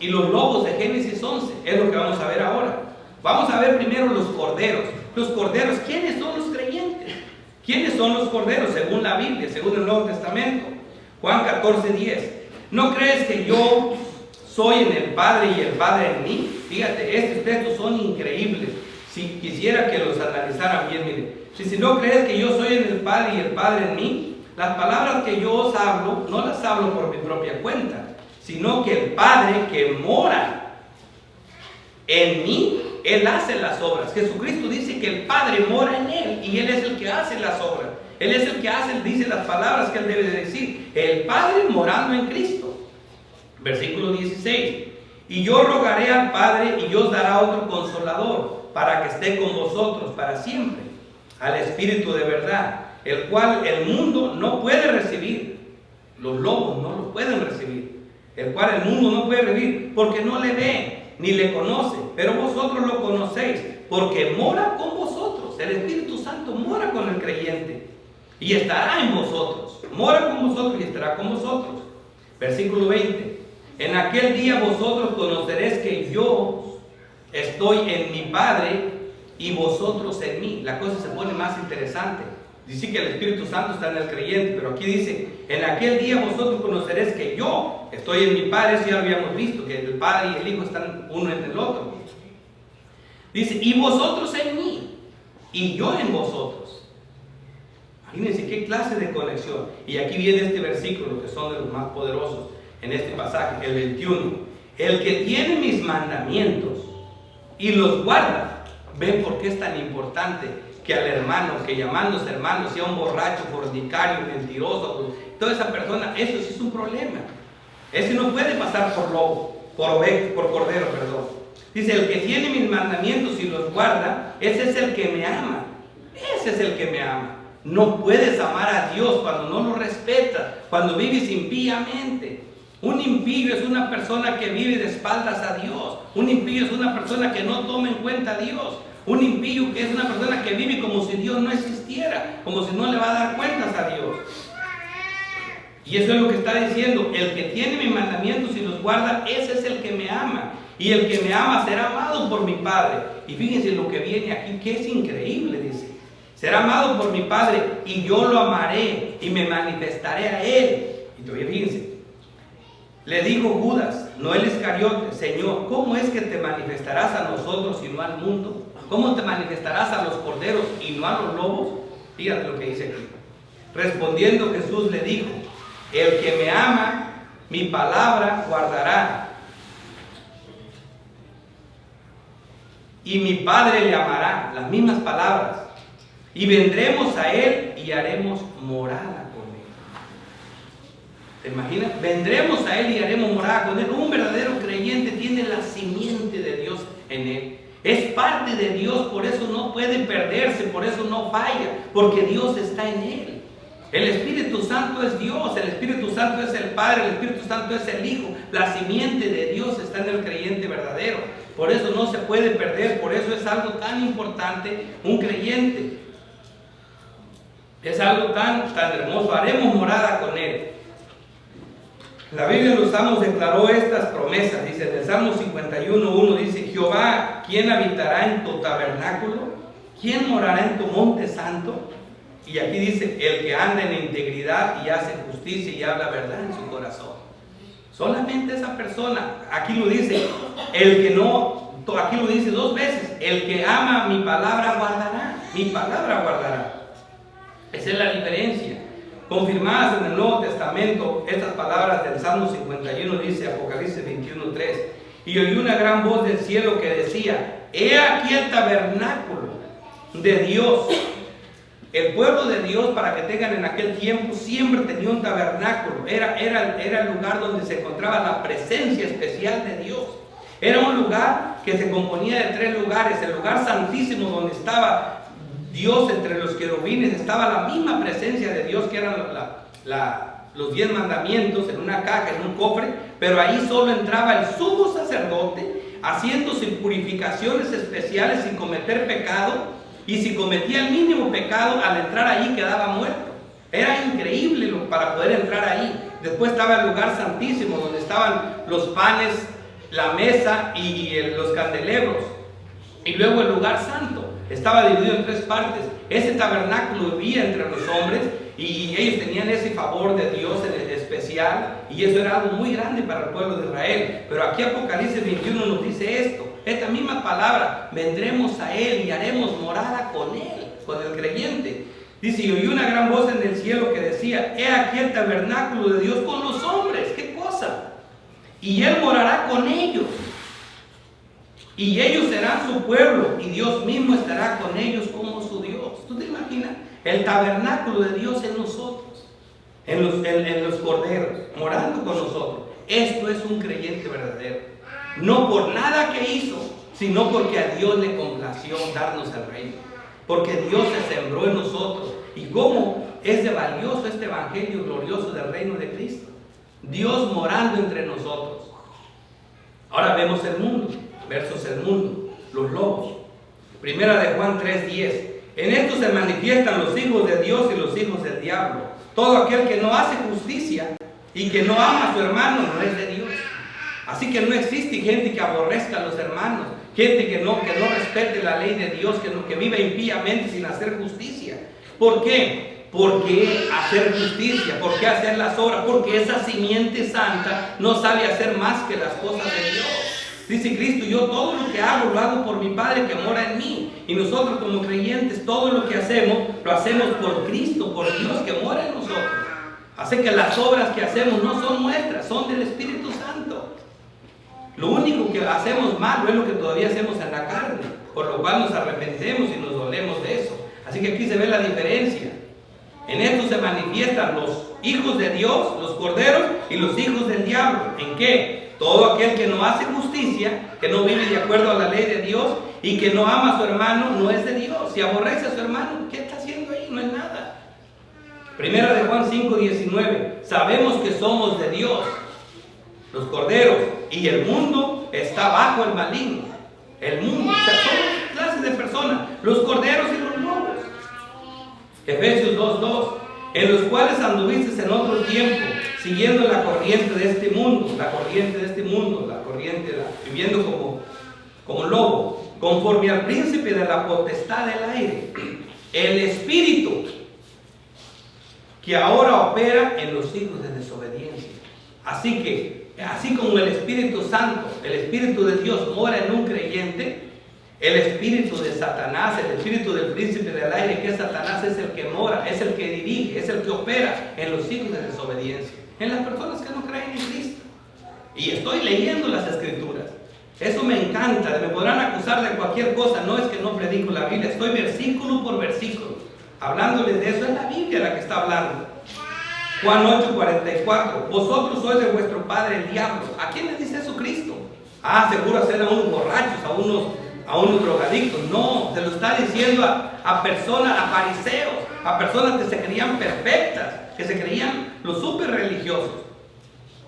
lobos de Génesis 11? Es lo que vamos a ver ahora. Vamos a ver primero los corderos. Los corderos, ¿quiénes son los creyentes? ¿Quiénes son los corderos? Según la Biblia, según el Nuevo Testamento. Juan 14:10. ¿No crees que yo soy en el Padre y el Padre en mí? Fíjate, estos textos son increíbles. Si quisiera que los analizaran bien, miren. Si no crees que yo soy en el Padre y el Padre en mí, las palabras que yo os hablo, no las hablo por mi propia cuenta, sino que el Padre que mora en mí, Él hace las obras. Jesucristo dice que el Padre mora en Él y Él es el que hace las obras. Él es el que dice las palabras que Él debe de decir. El Padre morando en Cristo. Versículo 16. Y yo rogaré al Padre y os dará otro consolador, para que esté con vosotros para siempre, al Espíritu de verdad, el cual el mundo no puede recibir. Los lobos no lo pueden recibir. El cual el mundo no puede recibir, porque no le ve ni le conoce, pero vosotros lo conocéis, porque mora con vosotros. El Espíritu Santo mora con el creyente y estará en vosotros. Mora con vosotros y estará con vosotros. Versículo 20. En aquel día vosotros conoceréis que yo estoy en mi Padre y vosotros en mí. La cosa se pone más interesante. Dice que el Espíritu Santo está en el creyente, pero aquí dice, en aquel día vosotros conoceréis que yo estoy en mi Padre. Eso ya lo habíamos visto, que el Padre y el Hijo están uno en el otro. Dice, y vosotros en mí, y yo en vosotros. Imagínense qué clase de conexión. Y aquí viene este versículo, que son de los más poderosos en este pasaje, el 21. El que tiene mis mandamientos y los guarda. ¿Ven por qué es tan importante que al hermano, que llamándose hermano, sea un borracho, fornicario, mentiroso? Toda esa persona, eso sí es un problema. Ese no puede pasar por lobo, por cordero, perdón. Dice, el que tiene mis mandamientos y los guarda, ese es el que me ama. Ese es el que me ama. No puedes amar a Dios cuando no lo respetas, cuando vives impíamente. Un impío es una persona que vive de espaldas a Dios. Un impío es una persona que no toma en cuenta a Dios. Un impío es una persona que vive como si Dios no existiera, como si no le va a dar cuentas a Dios. Y eso es lo que está diciendo, el que tiene mis mandamientos y los guarda, ese es el que me ama. Y el que me ama será amado por mi Padre. Y fíjense lo que viene aquí, que es increíble, dice. Será amado por mi Padre y yo lo amaré y me manifestaré a él. Y todavía fíjense, le dijo Judas, no el Iscariote, Señor, ¿cómo es que te manifestarás a nosotros y no al mundo? ¿Cómo te manifestarás a los corderos y no a los lobos? Fíjate lo que dice aquí. Respondiendo Jesús le dijo, el que me ama, mi palabra guardará. Y mi Padre le amará, las mismas palabras. Y vendremos a él y haremos morada con él. ¿Te imaginas? Vendremos a él y haremos morada con él. Un verdadero creyente tiene la simiente de Dios en él. Es parte de Dios, por eso no puede perderse, por eso no falla, porque Dios está en él. El Espíritu Santo es Dios, el Espíritu Santo es el Padre, el Espíritu Santo es el Hijo. La simiente de Dios está en el creyente verdadero. Por eso no se puede perder, por eso es algo tan importante un creyente. Es algo tan hermoso. Haremos morada con él. La Biblia de los Salmos declaró estas promesas. Dice, del Salmo 51:1 dice, Jehová, ¿quién habitará en tu tabernáculo? ¿Quién morará en tu monte santo? Y aquí dice, el que anda en integridad y hace justicia y habla verdad en su corazón. Solamente esa persona, aquí lo dice, el que no, aquí lo dice 2 veces, el que ama mi palabra guardará, mi palabra guardará. Esa es la diferencia. Confirmadas en el Nuevo Testamento, estas palabras del Salmo 51 dice Apocalipsis 21:3. Y oí una gran voz del cielo que decía, he aquí el tabernáculo de Dios. El pueblo de Dios, para que tengan en aquel tiempo, siempre tenía un tabernáculo. Era el lugar donde se encontraba la presencia especial de Dios. Era un lugar que se componía de 3 lugares. El lugar santísimo, donde estaba Dios entre los querubines, estaba la misma presencia de Dios, que eran los 10 mandamientos en una caja, en un cofre, pero ahí solo entraba el sumo sacerdote, haciéndose purificaciones especiales sin cometer pecado. Y si cometía el mínimo pecado, al entrar allí quedaba muerto. Era increíble para poder entrar ahí. Después estaba el lugar santísimo, donde estaban los panes, la mesa y los candelebros. Y luego el lugar santo. Estaba dividido en 3 partes. Ese tabernáculo vivía entre los hombres y ellos tenían ese favor de Dios en especial. Y eso era algo muy grande para el pueblo de Israel. Pero aquí Apocalipsis 21 nos dice esto. Esta misma palabra, vendremos a él y haremos morada con él, con el creyente. Dice, y oí una gran voz en el cielo que decía, he aquí el tabernáculo de Dios con los hombres. ¿Qué cosa? Y él morará con ellos. Y ellos serán su pueblo, y Dios mismo estará con ellos como su Dios. ¿Tú te imaginas? El tabernáculo de Dios en nosotros, en los corderos, morando con nosotros. Esto es un creyente verdadero. No por nada que hizo, sino porque a Dios le complació darnos el reino. Porque Dios se sembró en nosotros. Y cómo es de valioso este evangelio glorioso del reino de Cristo. Dios morando entre nosotros. Ahora vemos el mundo, versus el mundo, los lobos. Primera de Juan 3:10. En esto se manifiestan los hijos de Dios y los hijos del diablo. Todo aquel que no hace justicia y que no ama a su hermano no es de Dios. Así que no existe gente que aborrezca a los hermanos, gente que no respete la ley de Dios, que viva impíamente sin hacer justicia. ¿Por qué? ¿Por qué hacer justicia? ¿Por qué hacer las obras? Porque esa simiente santa no sabe hacer más que las cosas de Dios. Dice Cristo, yo todo lo que hago lo hago por mi Padre que mora en mí. Y nosotros como creyentes, todo lo que hacemos, lo hacemos por Cristo, por Dios que mora en nosotros. Así que las obras que hacemos no son nuestras, son del Espíritu Santo. Lo único que hacemos malo es lo que todavía hacemos en la carne, por lo cual nos arrepentemos y nos dolemos de eso. Así que aquí se ve la diferencia. En esto se manifiestan los hijos de Dios, los corderos, y los hijos del diablo. ¿En qué? Todo aquel que no hace justicia, que no vive de acuerdo a la ley de Dios y que no ama a su hermano, no es de Dios. Si aborrece a su hermano, ¿qué está haciendo ahí? No es nada. Primera de Juan 5:19. Sabemos que somos de Dios, los corderos, y el mundo está bajo el maligno. El mundo, o sea, son clases de personas, los corderos y los lobos. Efesios 2:2. En los cuales anduviste en otro tiempo, siguiendo la corriente de este mundo, viviendo como lobo, conforme al príncipe de la potestad del aire, el espíritu que ahora opera en los hijos de desobediencia. Así que, así como el Espíritu Santo, el Espíritu de Dios mora en un creyente, el espíritu de Satanás, el espíritu del príncipe del aire, que es Satanás, es el que mora, es el que dirige, es el que opera en los hijos de desobediencia, en las personas que no creen en Cristo. Y estoy leyendo las Escrituras. Eso me encanta. Me podrán acusar de cualquier cosa. No es que no predico la Biblia, estoy versículo por versículo hablándoles de eso. Es la Biblia la que está hablando. Juan 8:44. Vosotros sois de vuestro padre el diablo. ¿A quién le dice eso Cristo? Seguro hacer a unos borrachos, a unos drogadictos. No, se lo está diciendo a personas, a fariseos, a personas que se creían perfectas, que se creían los súper religiosos.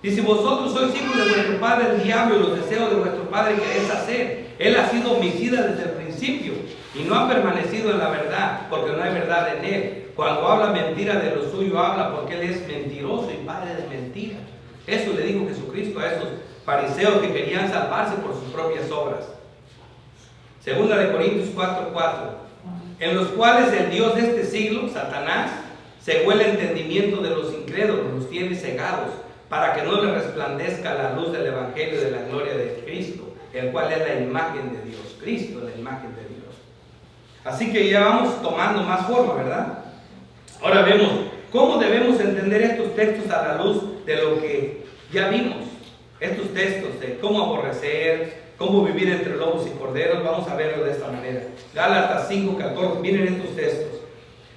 Dice, vosotros sois hijos de vuestro padre el diablo, y los deseos de vuestro padre queréis hacer. Él ha sido homicida desde el principio y no ha permanecido en la verdad, porque no hay verdad en él. Cuando habla mentira, de lo suyo habla, porque él es mentiroso y padre de mentira. Eso le dijo Jesucristo a esos fariseos que querían salvarse por sus propias obras. Segunda de Corintios 4:4. En los cuales el Dios de este siglo, Satanás, cegó el entendimiento de los incrédulos, los tiene cegados, para que no les resplandezca la luz del Evangelio de la gloria de Cristo, el cual es la imagen de Dios. Cristo es la imagen de Dios. Así que ya vamos tomando más forma, ¿verdad? Ahora vemos cómo debemos entender estos textos a la luz de lo que ya vimos. Estos textos de cómo aborrecer, cómo vivir entre lobos y corderos, vamos a verlo de esta manera. Gálatas 5:14, miren estos textos.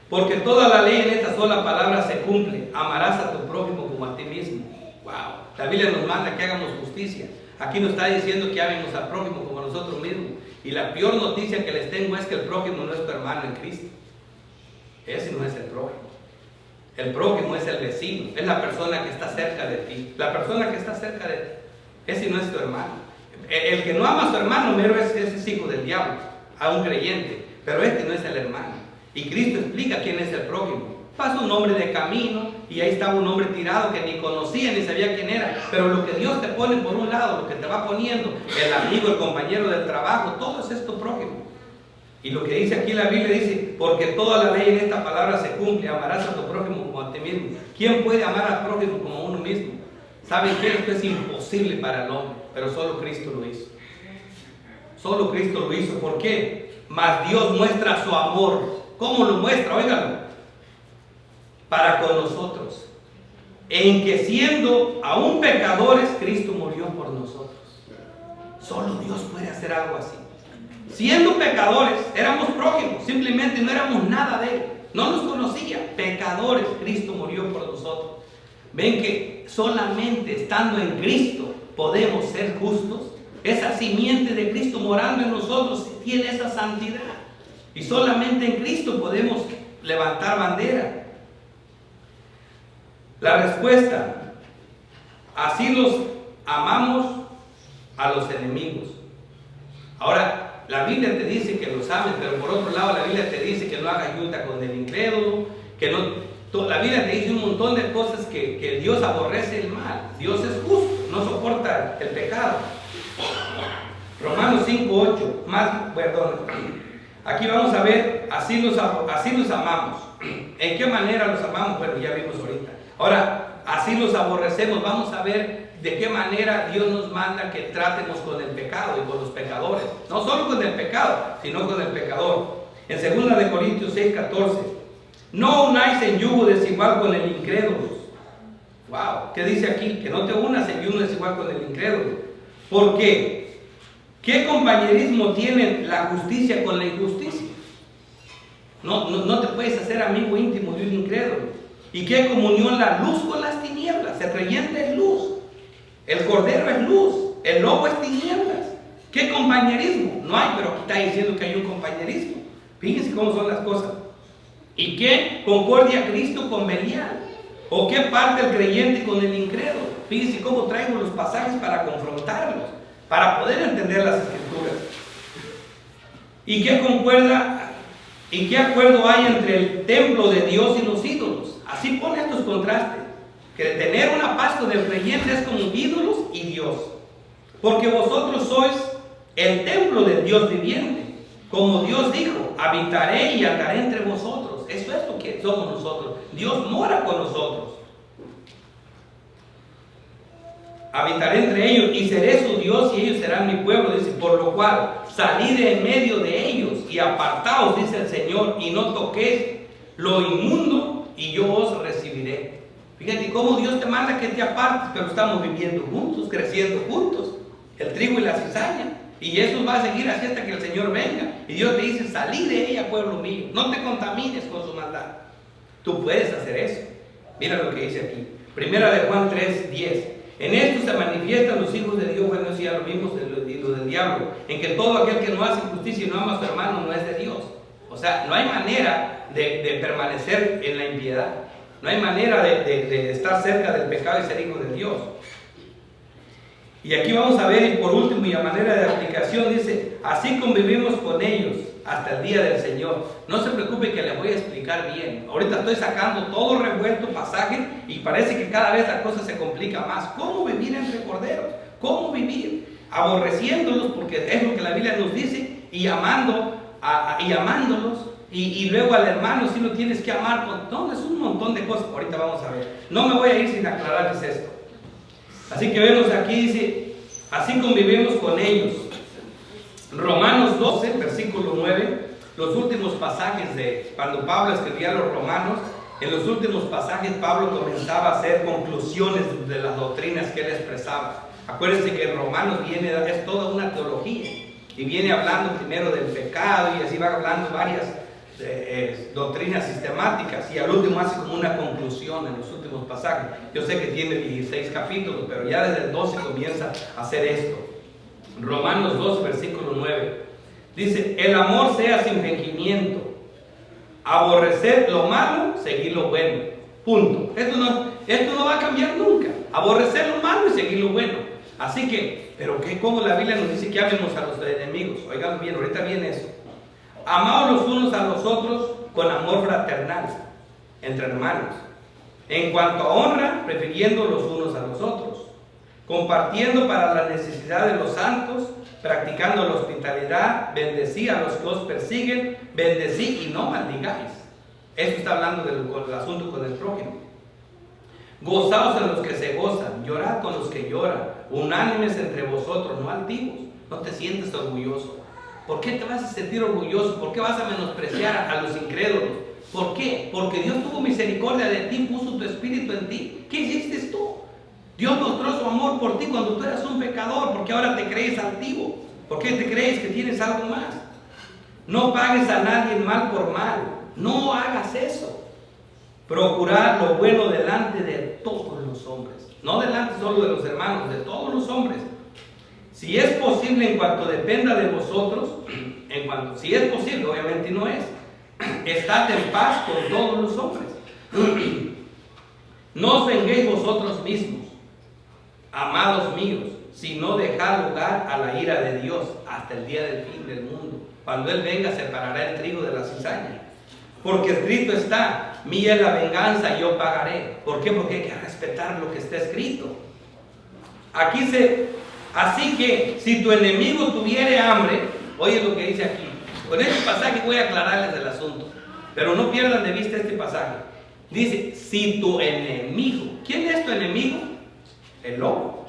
Porque toda la ley en esta sola palabra se cumple: amarás a tu prójimo como a ti mismo. Wow. La Biblia nos manda que hagamos justicia. Aquí nos está diciendo que amemos al prójimo como a nosotros mismos. Y la peor noticia que les tengo es que el prójimo no es tu hermano en Cristo. Ese no es el prójimo. El prójimo es el vecino, es la persona que está cerca de ti. La persona que está cerca de ti, ese no es tu hermano. El que no ama a su hermano, mero es hijo del diablo, a un creyente. Pero este no es el hermano. Y Cristo explica quién es el prójimo. Pasa un hombre de camino y ahí estaba un hombre tirado que ni conocía ni sabía quién era. Pero lo que Dios te pone por un lado, lo que te va poniendo, el amigo, el compañero del trabajo, todo es tu prójimo. Y lo que dice aquí la Biblia dice, porque toda la ley en esta palabra se cumple: amarás a tu prójimo como a ti mismo. ¿Quién puede amar al prójimo como a uno mismo? ¿Saben qué? Esto es imposible para el hombre, pero solo Cristo lo hizo. Solo Cristo lo hizo. ¿Por qué? Mas Dios muestra su amor. ¿Cómo lo muestra? Óiganlo. Para con nosotros, en que siendo aún pecadores, Cristo murió por nosotros. Solo Dios puede hacer algo así. Siendo pecadores, éramos prójimos, simplemente no éramos nada de Él, no nos conocía. Pecadores, Cristo murió por nosotros. Ven que solamente estando en Cristo podemos ser justos. Esa simiente de Cristo morando en nosotros tiene esa santidad. Y solamente en Cristo podemos levantar bandera. La respuesta: así los amamos a los enemigos. Ahora, la Biblia te dice que los ames, pero por otro lado la Biblia te dice que no hagas ayuda con el incrédulo, que no. La Biblia te dice un montón de cosas que Dios aborrece el mal. Dios es justo, no soporta el pecado. Romanos 5:8, aquí vamos a ver, así los amamos. ¿En qué manera los amamos? Bueno, ya vimos ahorita. Ahora, así los aborrecemos. Vamos a ver de qué manera Dios nos manda que tratemos con el pecado y con los pecadores. No solo con el pecado, sino con el pecador. En 2 Corintios 6:14, no unáis en yugo desigual con el incrédulo. Wow, ¿qué dice aquí? Que no te unas en yugo desigual con el incrédulo. ¿Por qué? ¿Qué compañerismo tiene la justicia con la injusticia? No te puedes hacer amigo íntimo de un incrédulo. ¿Y qué comunión la luz con las tinieblas? El creyente es luz, el cordero es luz, el lobo es tinieblas. ¿Qué compañerismo? No hay, pero aquí está diciendo que hay un compañerismo. Fíjense cómo son las cosas. ¿Y qué concordia Cristo con Belial? ¿O qué parte el creyente con el incrédulo? Fíjense cómo traigo los pasajes para confrontarlos, para poder entender las Escrituras. ¿Y qué concuerda? ¿Y qué acuerdo hay entre el templo de Dios y los ídolos? Así pone estos contrastes. Que tener una paz con el creyente es como ídolos y Dios. Porque vosotros sois el templo del Dios viviente. Como Dios dijo, habitaré y andaré entre vosotros. Eso es lo que somos nosotros. Dios mora con nosotros. Habitaré entre ellos y seré su Dios y ellos serán mi pueblo, dice, por lo cual salid de en medio de ellos y apartaos, dice el Señor, y no toquéis lo inmundo y yo os recibiré. Fíjate cómo Dios te manda que te apartes, pero estamos viviendo juntos, creciendo juntos, el trigo y la cizaña, y eso va a seguir así hasta que el Señor venga. Y Dios te dice, salid de ella, pueblo mío, no te contamines con su maldad. Tú puedes hacer eso. Mira lo que dice aquí, 1 Juan 3:10. En esto se manifiestan los hijos de Dios, bueno, eso ya lo vimos, y lo del diablo, en que todo aquel que no hace justicia y no ama a su hermano no es de Dios. O sea, no hay manera de permanecer en la impiedad, no hay manera de estar cerca del pecado y ser hijo de Dios. Y aquí vamos a ver, y por último, y a manera de aplicación, dice, así convivimos con ellos hasta el día del Señor. No se preocupe que les voy a explicar bien. Ahorita estoy sacando todo revuelto pasaje y parece que cada vez la cosa se complica más. ¿Cómo vivir entre corderos? ¿Cómo vivir? Aborreciéndolos, porque es lo que la Biblia nos dice, y amándolos, y luego al hermano si lo tienes que amar. No, es un montón de cosas. Ahorita vamos a ver. No me voy a ir sin aclararles esto. Así que vemos aquí, dice, así convivimos con ellos. Romanos 12, versículo 9, los últimos pasajes de cuando Pablo escribía a los romanos, en los últimos pasajes Pablo comenzaba a hacer conclusiones de las doctrinas que él expresaba. Acuérdense que en Romanos es toda una teología, y viene hablando primero del pecado, y así va hablando varias doctrinas sistemáticas, y al último hace como una conclusión en los últimos pasajes. Yo sé que tiene 16 capítulos, pero ya desde el 12 comienza a hacer esto. Romanos 2, versículo 9, dice, el amor sea sin fingimiento, aborrecer lo malo, seguir lo bueno, punto. Esto no va a cambiar nunca, aborrecer lo malo y seguir lo bueno. Así que, pero ¿cómo la Biblia nos dice que amemos a los enemigos? Oigan bien, ahorita viene eso. Amaos los unos a los otros con amor fraternal, entre hermanos. En cuanto a honra, prefiriendo los unos a los otros, compartiendo para la necesidad de los santos, practicando la hospitalidad, bendecí a los que os persiguen, bendecí y no maldigáis. Esto está hablando del asunto con el prójimo. Gozaos en los que se gozan, llorad con los que lloran, unánimes entre vosotros, no altivos. No te sientes orgulloso. ¿Por qué te vas a sentir orgulloso? ¿Por qué vas a menospreciar a los incrédulos? ¿Por qué? Porque Dios tuvo misericordia de ti, puso tu espíritu en ti. ¿Qué hiciste tú? Dios mostró su amor por ti cuando tú eras un pecador, porque ahora te crees altivo. ¿Por qué te crees que tienes algo más? No pagues a nadie mal por mal. No hagas eso. Procurad lo bueno delante de todos los hombres. No delante solo de los hermanos, de todos los hombres. Si es posible, en cuanto dependa de vosotros, si es posible, obviamente no es, estad en paz con todos los hombres. No os venguéis vosotros mismos, amados míos, sino dejad lugar a la ira de Dios hasta el día del fin del mundo. Cuando Él venga, separará el trigo de la cizaña. Porque escrito está, mía es la venganza, yo pagaré. ¿Por qué? Porque hay que respetar lo que está escrito. Así que, si tu enemigo tuviere hambre, oye lo que dice aquí. Con este pasaje voy a aclararles el asunto, pero no pierdan de vista este pasaje. Dice, si tu enemigo, ¿quién es tu enemigo? El lobo.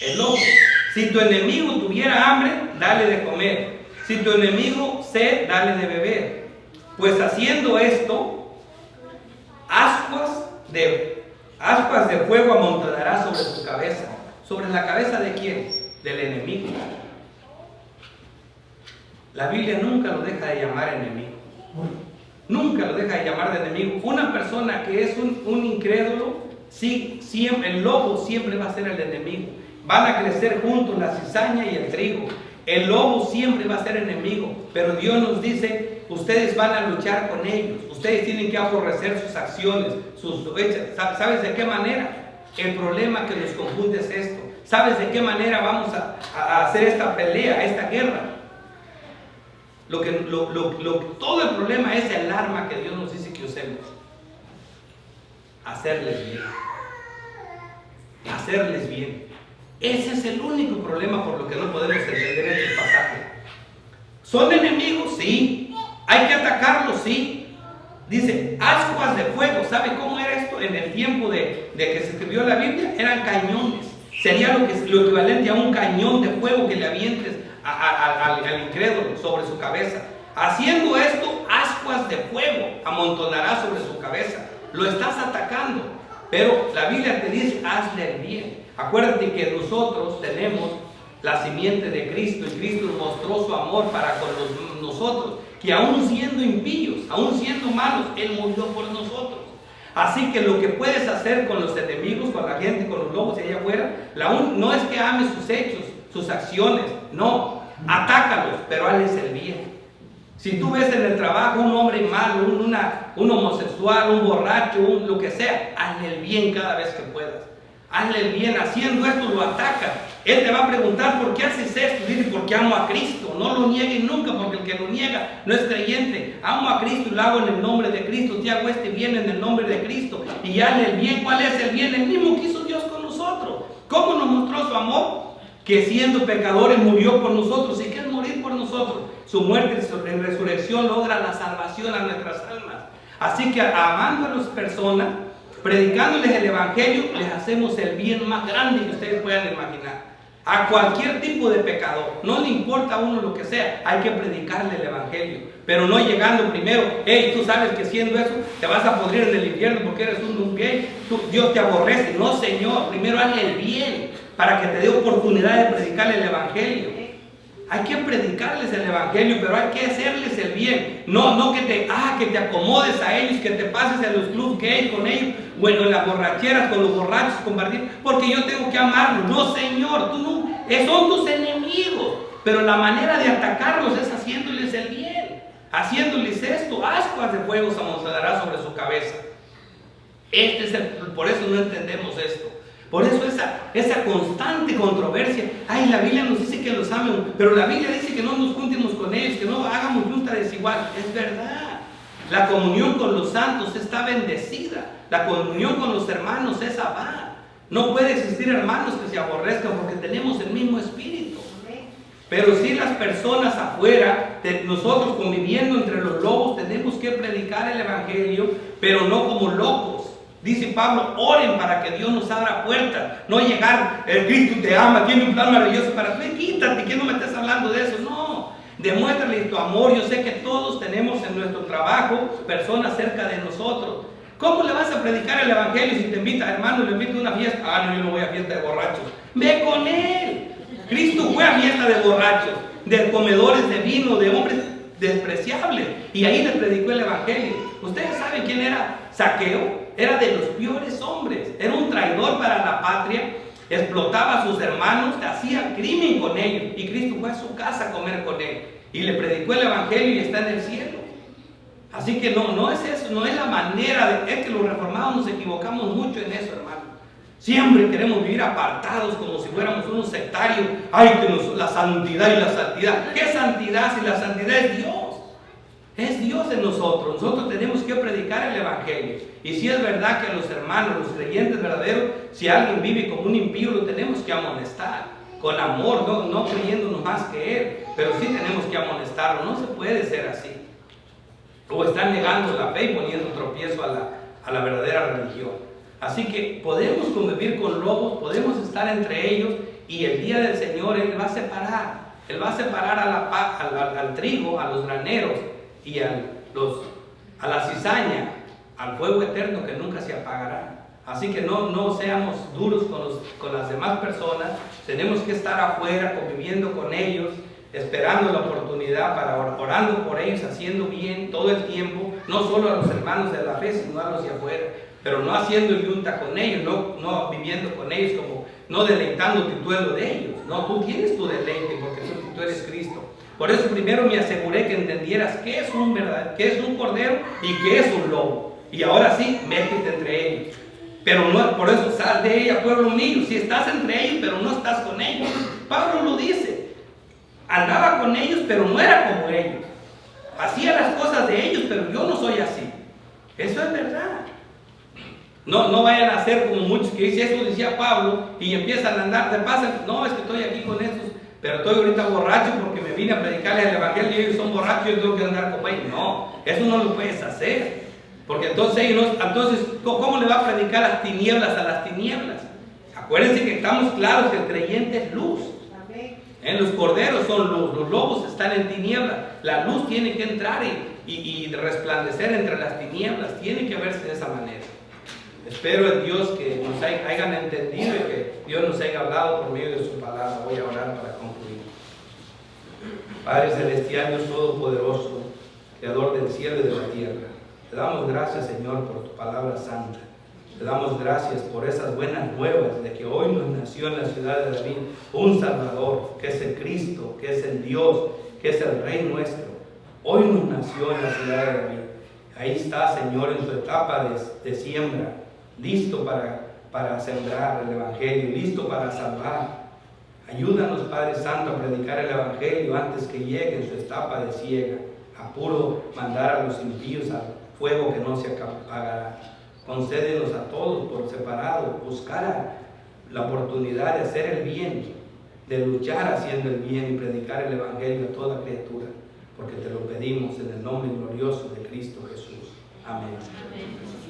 El lobo. Si tu enemigo tuviera hambre, dale de comer. Si tu enemigo sed, dale de beber. Pues haciendo esto, ascuas de fuego amontonará sobre tu cabeza. ¿Sobre la cabeza de quién? Del enemigo. La Biblia nunca lo deja de llamar enemigo. Nunca lo deja de llamar de enemigo. Una persona que es un incrédulo, sí, siempre, el lobo siempre va a ser el enemigo. Van a crecer juntos la cizaña y el trigo. El lobo siempre va a ser enemigo. Pero Dios nos dice, ustedes van a luchar con ellos. Ustedes tienen que aborrecer sus acciones, sus hechos. ¿Sabes de qué manera? El problema que nos confunde es esto. ¿Sabes de qué manera vamos a hacer esta pelea, esta guerra? Todo el problema es el arma que Dios nos dice que usemos. Hacerles bien. Hacerles bien. Ese es el único problema por lo que no podemos entender este pasaje. ¿Son enemigos? Sí. ¿Hay que atacarlos? Sí. Dice, ascuas de fuego. ¿Sabe cómo era esto? En el tiempo de que se escribió la Biblia, eran cañones. Sería lo equivalente a un cañón de fuego que le avientes al incrédulo sobre su cabeza. Haciendo esto, ascuas de fuego amontonará sobre su cabeza. Lo estás atacando. Pero la Biblia te dice, hazle el bien. Acuérdate que nosotros tenemos la simiente de Cristo y Cristo mostró su amor para con nosotros, que aún siendo impíos, aún siendo malos, Él murió por nosotros. Así que lo que puedes hacer con los enemigos, con la gente, con los lobos y allá afuera, no es que ames sus hechos, sus acciones, no, atácalos, pero hazles el bien. Si tú ves en el trabajo un hombre malo, un homosexual, un borracho, lo que sea, hazle el bien cada vez que puedas. Hazle el bien, haciendo esto lo atacas. Él te va a preguntar, ¿por qué haces esto? Dice, porque amo a Cristo. No lo nieguen nunca, porque el que lo niega no es creyente. Amo a Cristo y lo hago en el nombre de Cristo. Te hago este bien en el nombre de Cristo. Y hazle el bien. ¿Cuál es el bien? El mismo que hizo Dios con nosotros. ¿Cómo nos mostró su amor? Que siendo pecadores murió por nosotros. ¿Y qué es morir por nosotros? Su muerte en resurrección logra la salvación a nuestras almas. Así que amando a las personas, predicándoles el Evangelio, les hacemos el bien más grande que ustedes puedan imaginar. A cualquier tipo de pecador, no le importa a uno lo que sea, hay que predicarle el Evangelio. Pero no llegando primero, hey, tú sabes que siendo eso te vas a podrir en el infierno porque eres un gay, Dios te aborrece. No, Señor, primero hazle el bien para que te dé oportunidad de predicarle el Evangelio. Hay que predicarles el Evangelio, pero hay que hacerles el bien. No que te acomodes a ellos, que te pases en los clubs gay con ellos, bueno, en las borracheras con los borrachos, compartir, porque yo tengo que amarlos. No, Señor, tú no, son tus enemigos. Pero la manera de atacarlos es haciéndoles el bien. Haciéndoles esto, ascuas de fuego se amontonará sobre su cabeza. Por eso no entendemos esto. Por eso esa constante controversia. Ay, la Biblia nos dice que los amen, pero la Biblia dice que no nos juntemos con ellos, que no hagamos junta desigual. Es verdad. La comunión con los santos está bendecida. La comunión con los hermanos es abad. No puede existir hermanos que se aborrezcan porque tenemos el mismo espíritu. Pero si las personas afuera, nosotros conviviendo entre los lobos, tenemos que predicar el Evangelio, pero no como locos. Dice Pablo, oren para que Dios nos abra puertas. No llegar, el Cristo te ama, tiene un plan maravilloso para ti. Quítate, que no me estés hablando de eso. No, demuéstrale tu amor. Yo sé que todos tenemos en nuestro trabajo personas cerca de nosotros. ¿Cómo le vas a predicar el Evangelio si te invita, hermano, le invita a una fiesta? Ah, no, yo no voy a fiesta de borrachos. Ve con él. Cristo fue a fiesta de borrachos, de comedores de vino, de hombres despreciables. Y ahí les predicó el Evangelio. ¿Ustedes saben quién era Zaqueo? Era de los peores hombres, era un traidor para la patria, explotaba a sus hermanos, hacía crimen con ellos, y Cristo fue a su casa a comer con él, y le predicó el Evangelio y está en el cielo. Así que no es eso, no es la manera, es que los reformados nos equivocamos mucho en eso, hermano. Siempre queremos vivir apartados como si fuéramos unos sectarios. Ay, que la santidad y la santidad. ¿Qué santidad si la santidad es Dios? Es Dios en nosotros. Nosotros tenemos que predicar el Evangelio. Y si es verdad que los hermanos, los creyentes verdaderos, si alguien vive como un impío, lo tenemos que amonestar. Con amor, no creyéndonos más que él. Pero sí tenemos que amonestarlo. No se puede ser así. O están negando la fe y poniendo tropiezo a la verdadera religión. Así que podemos convivir con lobos, podemos estar entre ellos, y el día del Señor Él va a separar. Él va a separar al trigo, a los graneros y a la cizaña, al fuego eterno que nunca se apagará. Así que no seamos duros con las demás personas. Tenemos que estar afuera, conviviendo con ellos, esperando la oportunidad para orando por ellos, haciendo bien todo el tiempo, no solo a los hermanos de la fe, sino a los de afuera, pero no haciendo yunta con ellos, no viviendo con ellos, como no deleitándote tú en lo de ellos. No, tú tienes tu deleite porque tú eres Cristo. Por eso primero me aseguré que entendieras qué es un cordero y qué es un lobo. Y ahora sí, métete entre ellos. Pero no, por eso sal de ella, pueblo mío. Si estás entre ellos, pero no estás con ellos. Pablo lo dice. Andaba con ellos, pero no era como ellos. Hacía las cosas de ellos, pero yo no soy así. Eso es verdad. No vayan a ser como muchos que dicen eso, decía Pablo, y empiezan a andar de paso. No, es que estoy aquí con estos, pero estoy ahorita borracho porque me vine a predicarles el evangelio y ellos son borrachos y yo tengo que andar con ellos. No, eso no lo puedes hacer. Porque entonces ¿cómo le va a predicar las tinieblas a las tinieblas? Acuérdense que estamos claros que el creyente es luz. Los corderos son luz, los lobos están en tinieblas. La luz tiene que entrar y resplandecer entre las tinieblas, tiene que verse de esa manera. Espero en Dios que nos hayan entendido y que Dios nos haya hablado por medio de su palabra. Voy a orar para concluir. Padre Celestial, Dios Todopoderoso, Creador del cielo y de la tierra, te damos gracias, Señor, por tu palabra santa. Te damos gracias por esas buenas nuevas de que hoy nos nació en la ciudad de David un Salvador, que es el Cristo, que es el Dios, que es el Rey nuestro. Hoy nos nació en la ciudad de David. Ahí está, Señor, en su etapa de siembra, listo para sembrar el Evangelio, listo para salvar. Ayúdanos, Padre Santo, a predicar el Evangelio antes que llegue en su etapa de siega, a puro mandar a los impíos al fuego que no se apagará. Concédenos a todos por separado, buscar la oportunidad de hacer el bien, de luchar haciendo el bien y predicar el Evangelio a toda criatura, porque te lo pedimos en el nombre glorioso de Cristo Jesús. Amén. Amén.